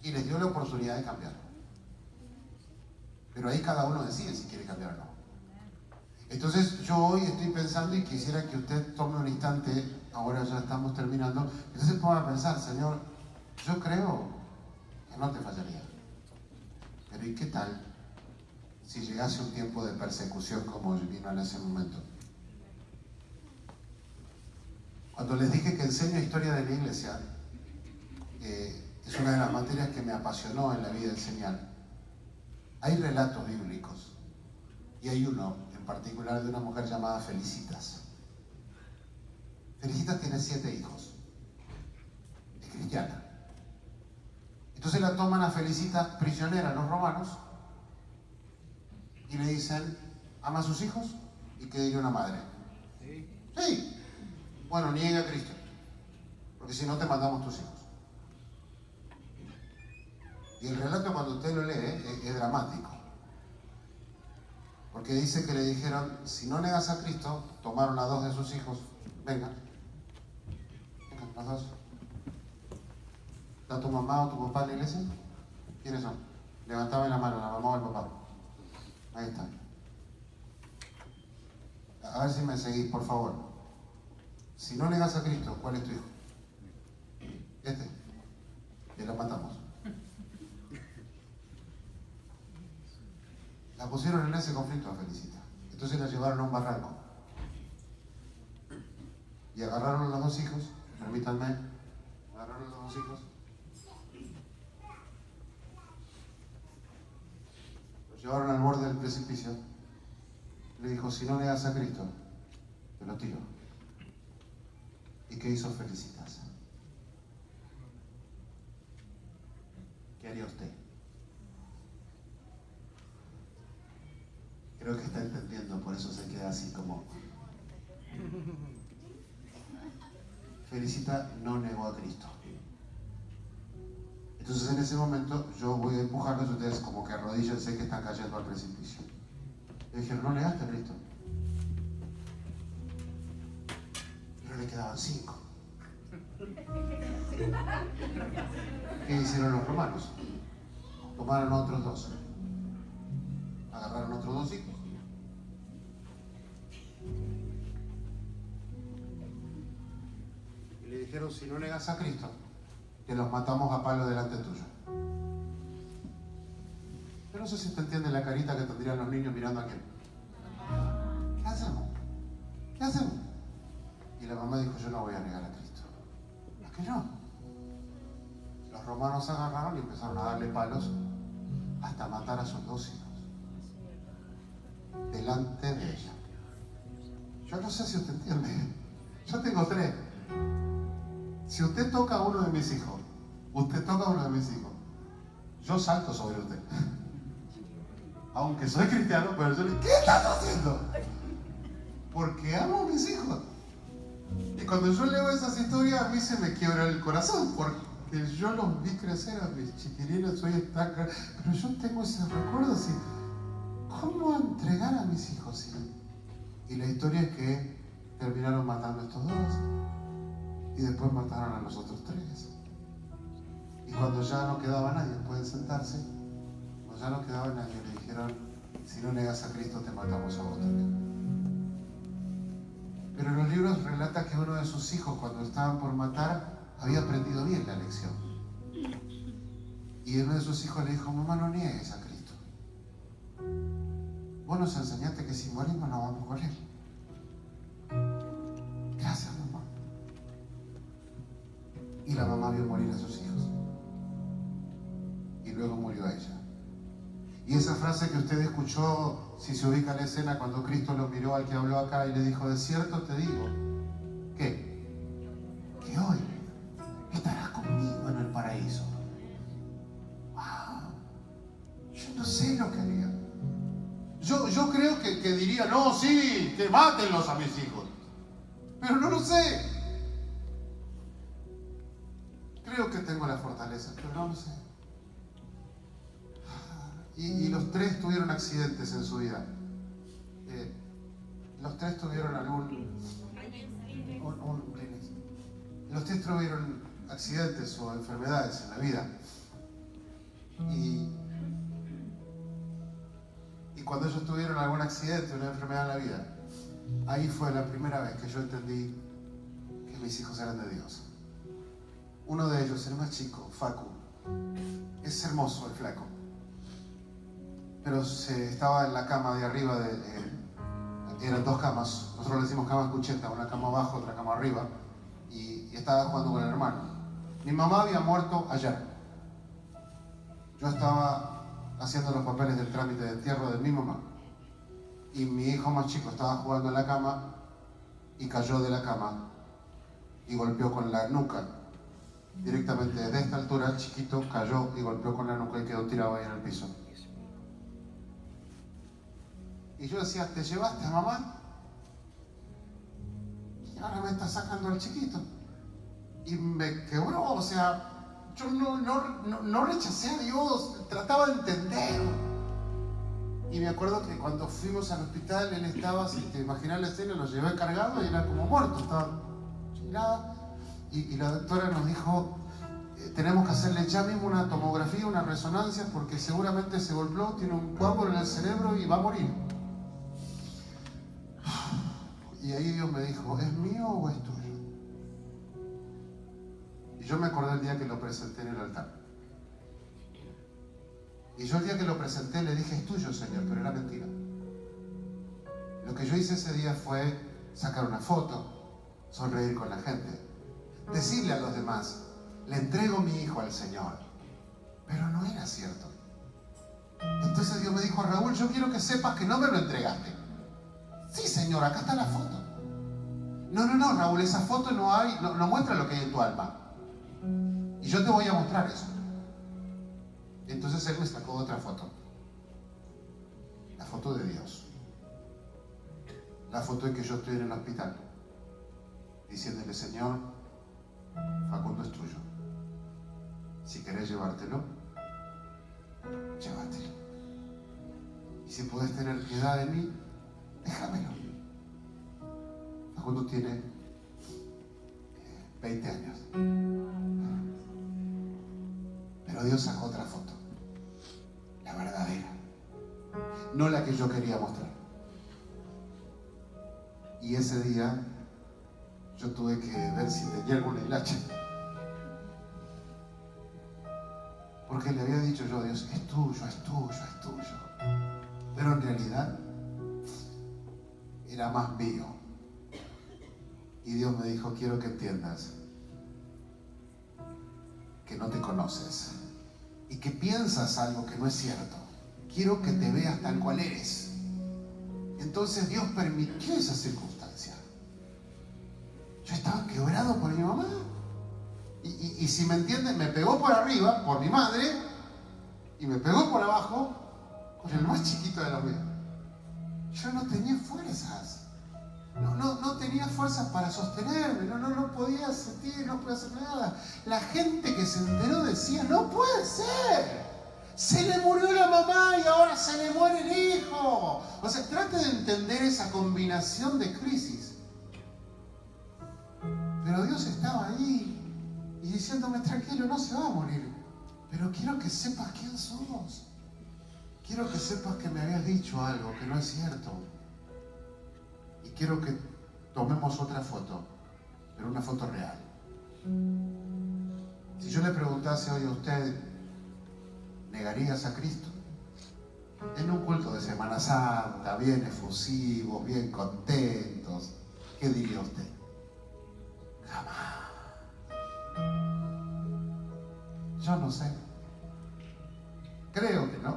y les dio la oportunidad de cambiar. Pero ahí cada uno decide si quiere cambiar o no. Entonces yo hoy estoy pensando, y quisiera que usted tome un instante, ahora ya estamos terminando, entonces ponga a pensar: Señor, yo creo que no te fallaría, pero ¿y qué tal si llegase un tiempo de persecución como vino en ese momento? Cuando les dije que enseño historia de la iglesia, es una de las materias que me apasionó en la vida enseñar, hay relatos bíblicos Y hay uno en particular de una mujer llamada Felicitas. Felicitas tiene 7 hijos. Es cristiana. Entonces la toman a Felicitas prisionera los romanos y le dicen, ¿ama a sus hijos? ¿Y qué diría una madre? Sí. Sí. Bueno, niega a Cristo, porque si no te mandamos tus hijos. Y el relato cuando usted lo lee es dramático. Porque dice que le dijeron, si no negas a Cristo, tomaron a 2 de sus hijos, vengan, los 2. ¿Está tu mamá o tu papá en la iglesia? ¿Quiénes son? Levantame la mano, la mamá o el papá. Ahí está. A ver si me seguís, por favor. Si no negas a Cristo, ¿cuál es tu hijo? Este. Y lo matamos. La pusieron en ese conflicto a Felicita. Entonces la llevaron a un barranco. Y agarraron a los 2 hijos, permítanme, agarraron a los 2 hijos. Los llevaron al borde del precipicio. Le dijo, si no negas a Cristo, te lo tiro. ¿Y qué hizo Felicitas? ¿Qué haría usted? Creo que está entendiendo, por eso se queda así como... Felicita no negó a Cristo. Entonces en ese momento yo voy a empujarlos, ustedes como que arrodíllense que están cayendo al precipicio. Le dijeron, no negaste a Cristo. Pero le quedaban 5. ¿Qué hicieron los romanos? Tomaron a otros 2. Agarraron otros 2 hijos. Y le dijeron, si no negas a Cristo, que los matamos a palo delante tuyo. Yo no sé si usted entiende la carita que tendrían los niños mirando a aquel. ¿Qué hacemos? ¿Qué hacemos? Y la mamá dijo, yo no voy a negar a Cristo. ¿A qué no? Los romanos agarraron y empezaron a darle palos hasta matar a sus 2 hijos. Delante de ella. Yo no sé si usted entiende. Yo tengo 3. Si usted toca a uno de mis hijos, yo salto sobre usted. Aunque soy cristiano, pero yo le digo, ¿qué estás haciendo? Porque amo a mis hijos. Y cuando yo leo esas historias, a mí se me quiebra el corazón, porque yo los vi crecer a mis chiquilines, pero yo tengo ese recuerdo así. ¿Cómo entregar a mis hijos? Y la historia es que terminaron matando a estos 2 y después mataron a los otros 3. Y cuando ya no quedaba nadie, pueden sentarse, cuando ya no quedaba nadie, le dijeron, si no negas a Cristo te matamos a vos también. Pero en los libros relata que uno de sus hijos, cuando estaban por matar, había aprendido bien la lección. Y uno de sus hijos le dijo, mamá, no niegues a Cristo. Vos nos enseñaste que si morimos no vamos con Él. Gracias, mamá. Y la mamá vio morir a sus hijos. Y luego murió a ella. Y esa frase que usted escuchó, si se ubica en la escena, cuando Cristo lo miró al que habló acá y le dijo, de cierto te digo, ¿qué? Que hoy estarás conmigo en el paraíso. ¡Wow! Yo no sé lo que haría. Yo creo que diría, no, sí, que mátenlos a mis hijos. Pero no lo sé. Creo que tengo la fortaleza, pero no lo sé. Y los 3 tuvieron accidentes en su vida. Los 3 tuvieron los 3 tuvieron accidentes o enfermedades en la vida. Y cuando ellos tuvieron algún accidente, una enfermedad en la vida, ahí fue la primera vez que yo entendí que mis hijos eran de Dios. Uno de ellos, el más chico, Facu, es hermoso el flaco, pero estaba en la cama de arriba, eran 2 camas, nosotros le decimos cama cucheta, una cama abajo, otra cama arriba, y estaba jugando con el hermano. Mi mamá había muerto ayer. Yo estaba haciendo los papeles del trámite de entierro de mi mamá. y mi hijo más chico estaba jugando en la cama y cayó de la cama y golpeó con la nuca. Directamente desde esta altura, chiquito, cayó y golpeó con la nuca y quedó tirado ahí en el piso. Y yo decía, ¿te llevaste a mamá? Y ahora me está sacando al chiquito. Y me quebró, o sea, yo no rechacé a Dios, trataba de entender. Y me acuerdo que cuando fuimos al hospital, él estaba, si te imaginas la escena, lo llevé cargado y era como muerto, estaba sin nada. Y la doctora nos dijo, tenemos que hacerle ya mismo una tomografía, una resonancia, porque seguramente se golpeó, tiene un coágulo en el cerebro y va a morir. Y ahí Dios me dijo, ¿es mío o es tuyo? Y yo me acordé el día que lo presenté en el altar. Y yo el día que lo presenté le dije, es tuyo, Señor, pero era mentira. Lo que yo hice ese día fue sacar una foto, sonreír con la gente, decirle a los demás, le entrego mi hijo al Señor. Pero no era cierto. Entonces Dios me dijo, Raúl, yo quiero que sepas que no me lo entregaste. Sí, Señor, acá está la foto. No, Raúl, esa foto no muestra lo que hay en tu alma. Y yo te voy a mostrar eso. Entonces él me sacó otra foto. La foto de Dios. La foto en que yo estoy en el hospital. Diciéndole, Señor, Facundo es tuyo. Si querés llevártelo, llévatelo. Y si podés tener piedad de mí, déjamelo. Facundo tiene 20 años. Pero Dios sacó otra foto. La verdadera. No la que yo quería mostrar. Y ese día yo tuve que ver si tenía alguna hilacha. Porque le había dicho yo a Dios, es tuyo, es tuyo, es tuyo. Pero en realidad era más mío. Y Dios me dijo, quiero que entiendas que no te conoces y que piensas algo que no es cierto. Quiero que te veas tal cual eres. Entonces Dios permitió esa circunstancia. Yo estaba quebrado por mi mamá. Y si me entienden, me pegó por arriba, por mi madre, y me pegó por abajo, con el más chiquito de los míos. Yo no tenía fuerzas. No tenía fuerzas para sostenerme, no podía sentir, no podía hacer nada. La gente que se enteró decía, no puede ser. Se le murió la mamá y ahora se le muere el hijo. O sea, trate de entender esa combinación de crisis. Pero Dios estaba ahí y diciéndome, tranquilo, no se va a morir. Pero quiero que sepas quién sos. Quiero que sepas que me habías dicho algo que no es cierto. Y quiero que tomemos otra foto, pero una foto real. Si yo le preguntase hoy a usted, ¿negarías a Cristo? En un culto de Semana Santa, bien efusivos, bien contentos, ¿qué diría usted? Jamás. Yo no sé. Creo que no.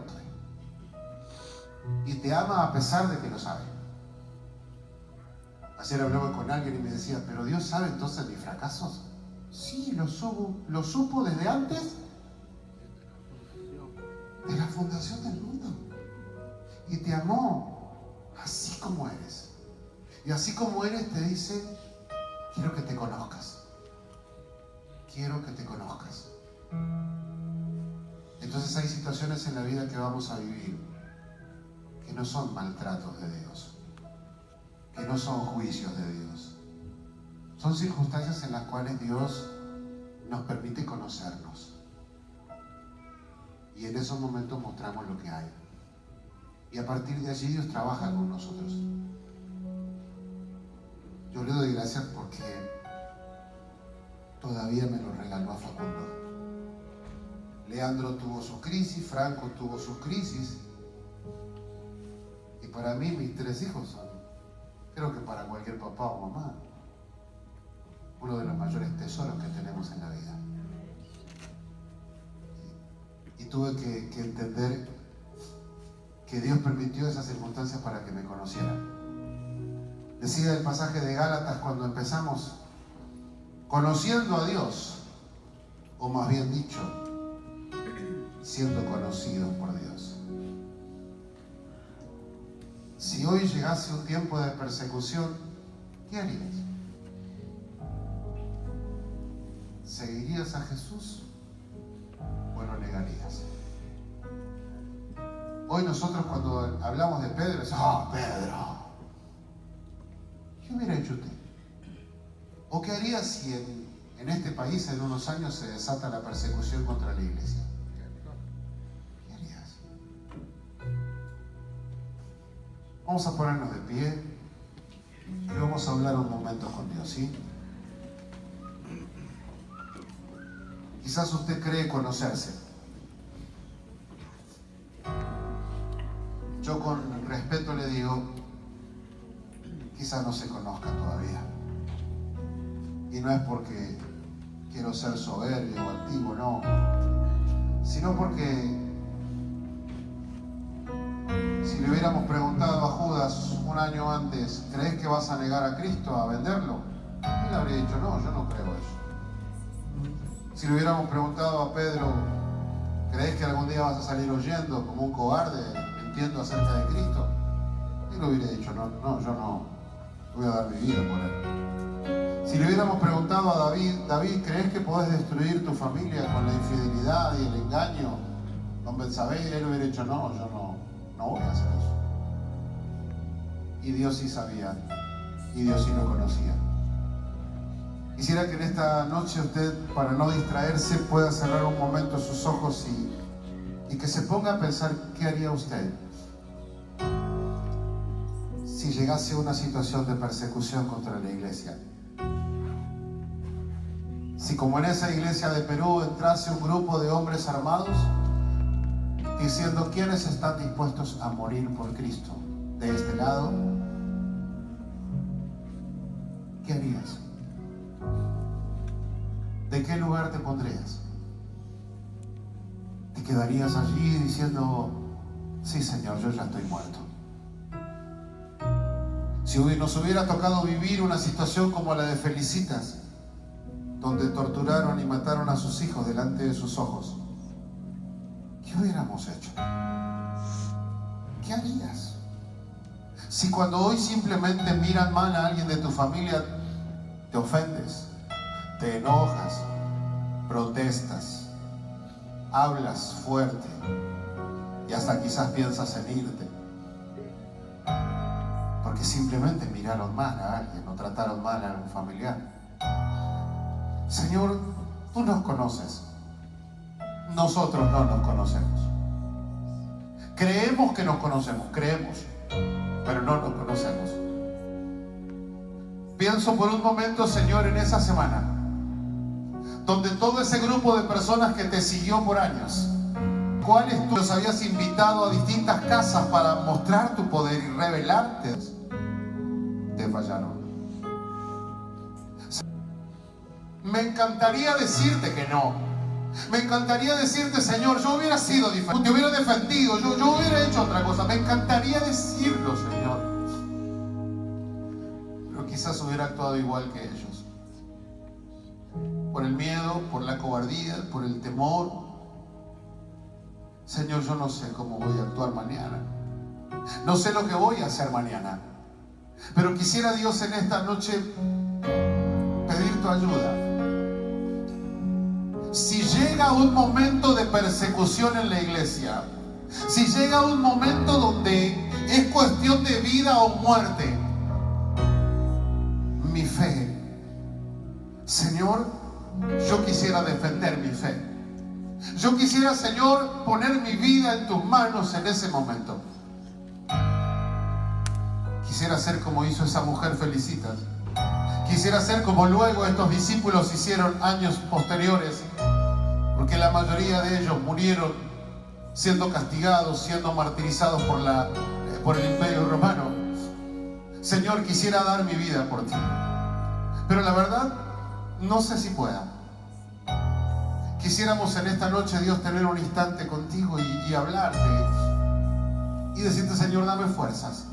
Y te ama a pesar de que lo sabe. Ayer hablaba con alguien y me decía, ¿pero Dios sabe entonces mis fracasos? Sí, lo supo desde antes de la fundación del mundo. Y te amó así como eres. Y así como eres te dice, quiero que te conozcas. Quiero que te conozcas. Entonces hay situaciones en la vida que vamos a vivir que no son maltratos de Dios, que no son juicios de Dios. Son circunstancias en las cuales Dios nos permite conocernos. Y en esos momentos mostramos lo que hay. Y a partir de allí Dios trabaja con nosotros. Yo le doy gracias porque todavía me lo regaló a Facundo. Leandro tuvo su crisis, Franco tuvo sus crisis. Y para mí mis 3 hijos son, creo que para cualquier papá o mamá, uno de los mayores tesoros que tenemos en la vida. Y tuve que entender que Dios permitió esas circunstancias para que me conocieran. Decía el pasaje de Gálatas cuando empezamos, conociendo a Dios, o más bien dicho, siendo conocidos por Dios. Si hoy llegase un tiempo de persecución, ¿qué harías? ¿Seguirías a Jesús o lo negarías? Hoy nosotros cuando hablamos de Pedro, decimos, Pedro, ¿qué hubiera hecho usted? ¿O qué haría si en este país en unos años se desata la persecución contra la iglesia? ¿Qué harías? Vamos a ponernos de pie y vamos a hablar un momento con Dios, ¿sí? Quizás usted cree conocerse. Yo con respeto le digo, quizás no se conozca todavía. Y no es porque quiero ser soberbio o altivo, no. Sino porque si le hubiéramos preguntado a Judas un año antes, ¿crees que vas a negar a Cristo, a venderlo? Él habría dicho, no, yo no creo eso. Si le hubiéramos preguntado a Pedro, ¿crees que algún día vas a salir huyendo como un cobarde, mintiendo acerca de Cristo? Él hubiera dicho, no, yo no voy a dar mi vida por él. Si le hubiéramos preguntado a David, ¿crees que podés destruir tu familia con la infidelidad y el engaño con Betsabé? Él hubiera dicho, no, yo no voy a hacer eso. Y Dios sí sabía, y Dios sí lo conocía. Quisiera que en esta noche usted, para no distraerse, pueda cerrar un momento sus ojos y que se ponga a pensar qué haría usted si llegase una situación de persecución contra la iglesia. Si como en esa iglesia de Perú entrase un grupo de hombres armados diciendo quiénes están dispuestos a morir por Cristo de este lado, ¿qué harías? ¿De qué lugar te pondrías? ¿Te quedarías allí diciendo, sí Señor, yo ya estoy muerto? Si nos hubiera tocado vivir una situación como la de Felicitas, donde torturaron y mataron a sus hijos delante de sus ojos, ¿qué hubiéramos hecho? ¿Qué harías? Si cuando hoy simplemente miran mal a alguien de tu familia, te ofendes, te enojas, protestas, hablas fuerte y hasta quizás piensas en irte, porque simplemente miraron mal a alguien o trataron mal a un familiar. Señor, tú nos conoces. Nosotros no nos conocemos. Creemos que nos conocemos, creemos, pero no nos conocemos. Pienso por un momento, Señor, en esa semana, donde todo ese grupo de personas que te siguió por años, cuáles tú los habías invitado a distintas casas para mostrar tu poder y revelarte, te fallaron. Me encantaría decirte que no. Me encantaría decirte, Señor, yo hubiera sido diferente, te hubiera defendido, yo hubiera hecho otra cosa. Me encantaría decirlo, Señor. Pero quizás hubiera actuado igual que ellos. Por el miedo, por la cobardía, por el temor. Señor, yo no sé cómo voy a actuar mañana. No sé lo que voy a hacer mañana. Pero quisiera, Dios, en esta noche pedir tu ayuda. Si llega un momento de persecución en la iglesia, si llega un momento donde es cuestión de vida o muerte, mi fe, Señor, yo quisiera defender mi fe. Yo quisiera, Señor, poner mi vida en tus manos en ese momento. Quisiera ser como hizo esa mujer Felicitas. Quisiera ser como luego estos discípulos hicieron años posteriores, porque la mayoría de ellos murieron siendo castigados, siendo martirizados por el Imperio Romano. Señor, quisiera dar mi vida por ti, pero la verdad no sé si pueda. Quisiéramos en esta noche, Dios, tener un instante contigo y hablarte y decirte: Señor, dame fuerzas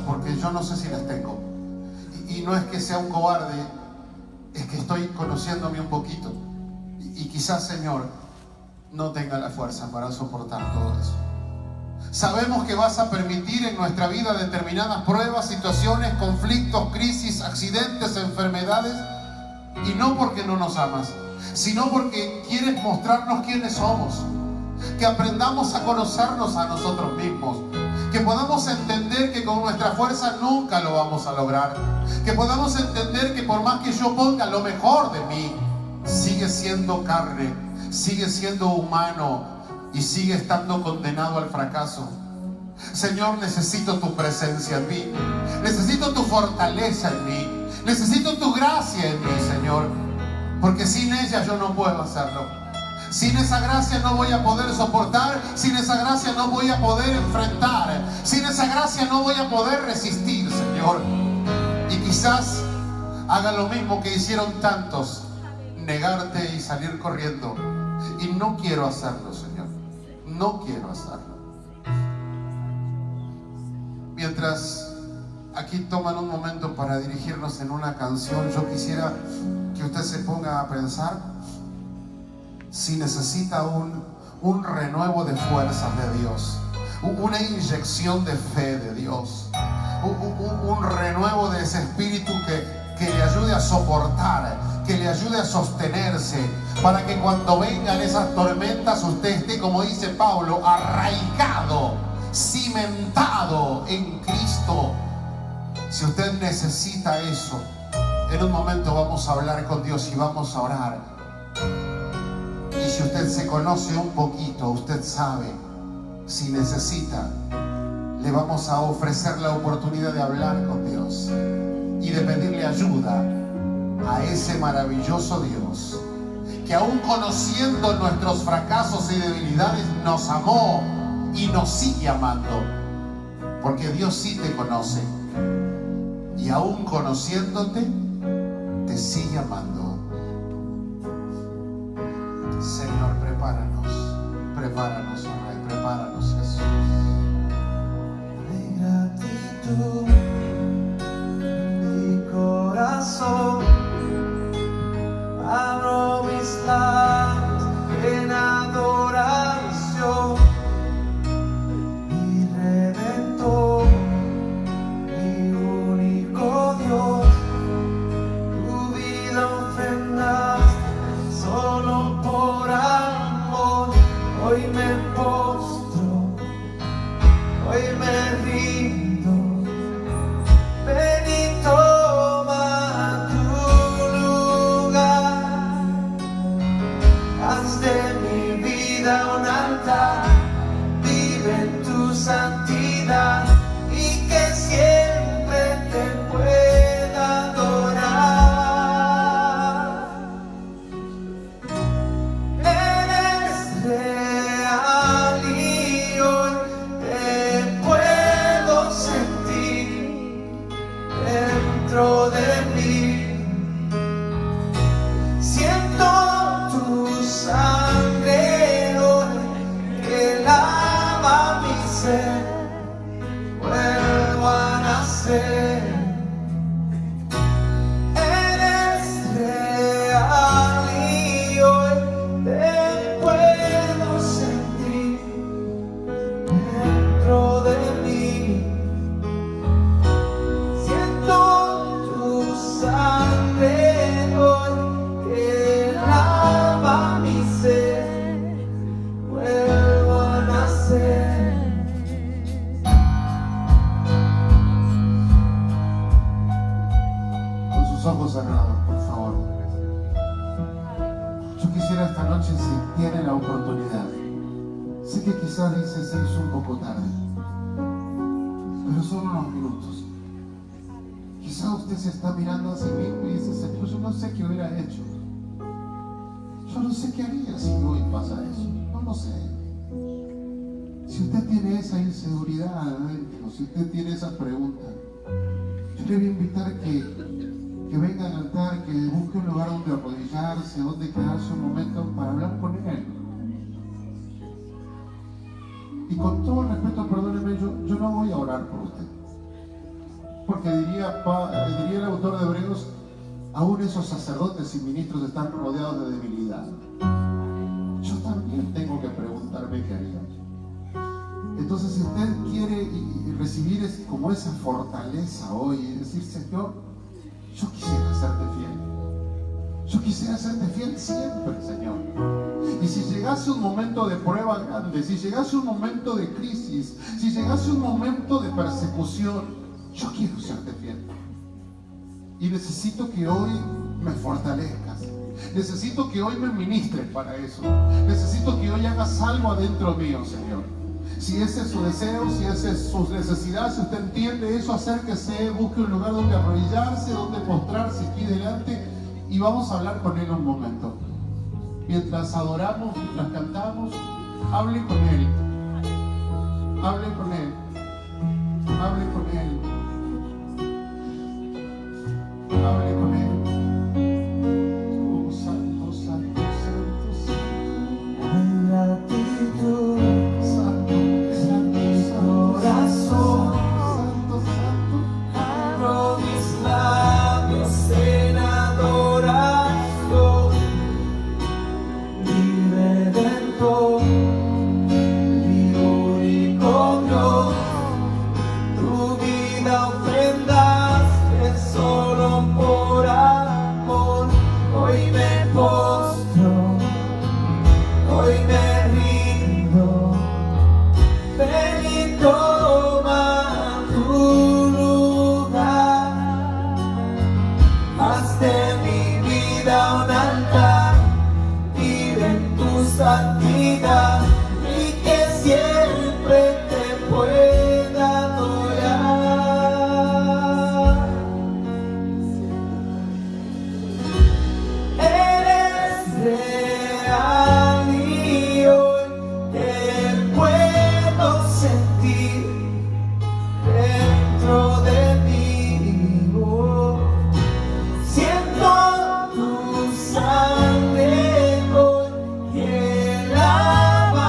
porque yo no sé si las tengo. Y no es que sea un cobarde, es que estoy conociéndome un poquito. Y quizás, Señor, no tenga la fuerza para soportar todo eso. Sabemos que vas a permitir en nuestra vida determinadas pruebas, situaciones, conflictos, crisis, accidentes, enfermedades. Y no porque no nos amas, sino porque quieres mostrarnos quiénes somos. Que aprendamos a conocernos a nosotros mismos. Que podamos entender que con nuestra fuerza nunca lo vamos a lograr. Que podamos entender que por más que yo ponga lo mejor de mí, sigue siendo carne, sigue siendo humano y sigue estando condenado al fracaso. Señor, necesito tu presencia en mí. Necesito tu fortaleza en mí. Necesito tu gracia en mí, Señor. Porque sin ella yo no puedo hacerlo. Sin esa gracia no voy a poder soportar. Sin esa gracia no voy a poder enfrentar. Sin esa gracia no voy a poder resistir, Señor. Y quizás haga lo mismo que hicieron tantos: negarte y salir corriendo. Y no quiero hacerlo, Señor. No quiero hacerlo. Mientras aquí toman un momento para dirigirnos en una canción, yo quisiera que usted se ponga a pensar si necesita un renuevo de fuerzas de Dios, una inyección de fe de Dios, un renuevo de ese espíritu que le ayude a soportar, que le ayude a sostenerse, para que cuando vengan esas tormentas usted esté, como dice Pablo, arraigado, cimentado en Cristo. Si usted necesita eso, en un momento vamos a hablar con Dios y vamos a orar. Y si usted se conoce un poquito, usted sabe, si necesita, le vamos a ofrecer la oportunidad de hablar con Dios y de pedirle ayuda a ese maravilloso Dios que, aún conociendo nuestros fracasos y debilidades, nos amó y nos sigue amando. Porque Dios sí te conoce y aún conociéndote, te sigue amando. Señor, prepáranos, oh Rey, prepáranos, Jesús. Hay gratitud en mi corazón, abro mis labios en adoración, mi Redentor, mi único Dios, tu vida ofrendaste solo por amor. Hoy me postro, hoy me rindo, ven y toma tu lugar. Haz de mi vida un altar, vive en tu santidad y que siempre te pueda adorar. Eres real y hoy te puedo sentir dentro de mí. Siento tu sangre hoy que lava mi ser, vuelvo a nacer. Eres real y hoy te puedo sentir dentro de mí. Siento tu sangre hoy que lava mi ser, vuelvo a nacer. Con sus ojos cerrados, por favor. Yo quisiera esta noche, si tiene la oportunidad, sé que quizás dice se hizo un poco tarde, pero son unos minutos. Quizás usted se está mirando a sí mismo y dice: Señor, yo no sé qué hubiera hecho. Yo no sé qué haría si hoy pasa eso. No lo sé. Si usted tiene esa inseguridad adentro, si usted tiene esa pregunta, yo le voy a invitar que venga al altar, que busque un lugar donde arrodillarse, donde quedarse un momento para hablar con Él. Y con todo respeto, perdóneme, yo no voy a orar por usted. Porque diría el autor de Hebreos, aún esos sacerdotes y ministros están rodeados de debilidad. Yo también tengo que preguntarme qué haría. Entonces, si usted quiere recibir como esa fortaleza hoy y decir, Señor, yo quisiera serte fiel. Yo quisiera serte fiel siempre, Señor. Y si llegase un momento de prueba grande, si llegase un momento de crisis, si llegase un momento de persecución, yo quiero serte fiel. Y necesito que hoy me fortalezcas. Necesito que hoy me ministres para eso. Necesito que hoy hagas algo adentro mío, Señor. Si ese es su deseo, si esa es su necesidad, si usted entiende eso, acérquese, busque un lugar donde arrodillarse, donde postrarse aquí delante y vamos a hablar con Él un momento. Mientras adoramos, mientras cantamos, hable con Él. Hable con Él. Hable con Él. Hable con Él. Oh, santo, santo, santo, santo. En gratitud, Santo, en mi corazón, santo, santo. abro mis labios en adoración. Mi Redentor, mi único Dios, tu vida ofrendaste solo por amor. Hoy me postro, hoy me rindo. Ven y toma tu lugar. Haz de mi vida un altar, vive en tu santidad y que siempre te pueda adorar. Eres real y hoy te puedo sentir dentro de mí. Oh, siento tu sangre hoy que lava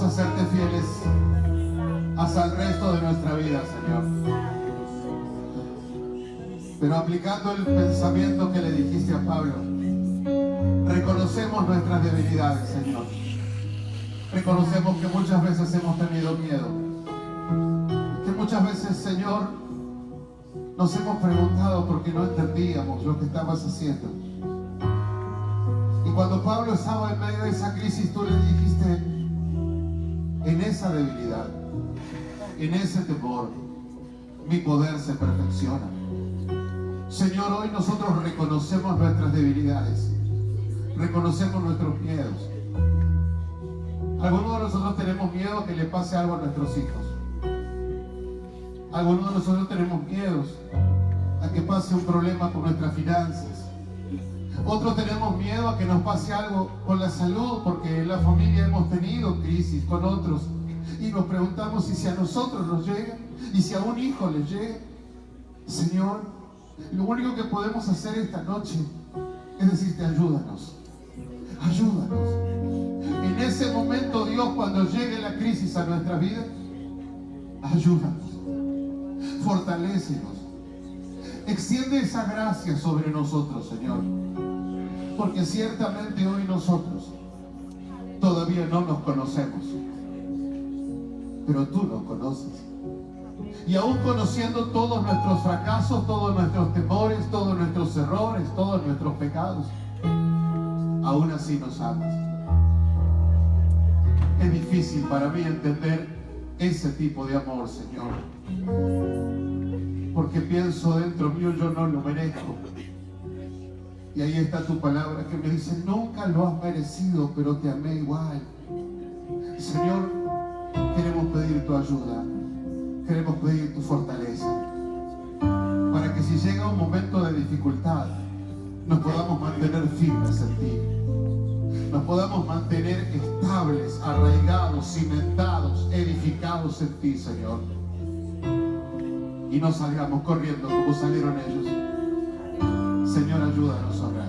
a serte fieles hasta el resto de nuestra vida, Señor. Pero aplicando el pensamiento que le dijiste a Pablo, reconocemos nuestras debilidades, Señor. Reconocemos que muchas veces hemos tenido miedo. Que muchas veces, Señor, nos hemos preguntado por qué no entendíamos lo que estabas haciendo. Y cuando Pablo estaba en medio de esa crisis, tú le dijiste, en esa debilidad, en ese temor, mi poder se perfecciona. Señor, hoy nosotros reconocemos nuestras debilidades, reconocemos nuestros miedos. Algunos de nosotros tenemos miedo a que le pase algo a nuestros hijos. Algunos de nosotros tenemos miedos a que pase un problema con nuestras finanzas. Otros tenemos miedo a que nos pase algo con la salud, porque en la familia hemos tenido crisis con otros. Y nos preguntamos si a nosotros nos llega y si a un hijo les llega. Señor, lo único que podemos hacer esta noche es decirte, ayúdanos. Ayúdanos. En ese momento, Dios, cuando llegue la crisis a nuestra vida, ayúdanos. Fortalécenos. Extiende esa gracia sobre nosotros, Señor. Porque ciertamente hoy nosotros todavía no nos conocemos. Pero tú nos conoces. Y aún conociendo todos nuestros fracasos, todos nuestros temores, todos nuestros errores, todos nuestros pecados, aún así nos amas. Es difícil para mí entender ese tipo de amor, Señor. Porque pienso dentro mío, yo no lo merezco. Y ahí está tu palabra que me dice, nunca lo has merecido, pero te amé igual. Señor, queremos pedir tu ayuda, queremos pedir tu fortaleza, para que si llega un momento de dificultad, nos podamos mantener firmes en ti, nos podamos mantener estables, arraigados, cimentados, edificados en ti, Señor, y no salgamos corriendo como salieron ellos. Señor, ayúdanos a orar.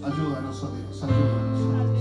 Ayúdanos, oh Dios, ayúdanos.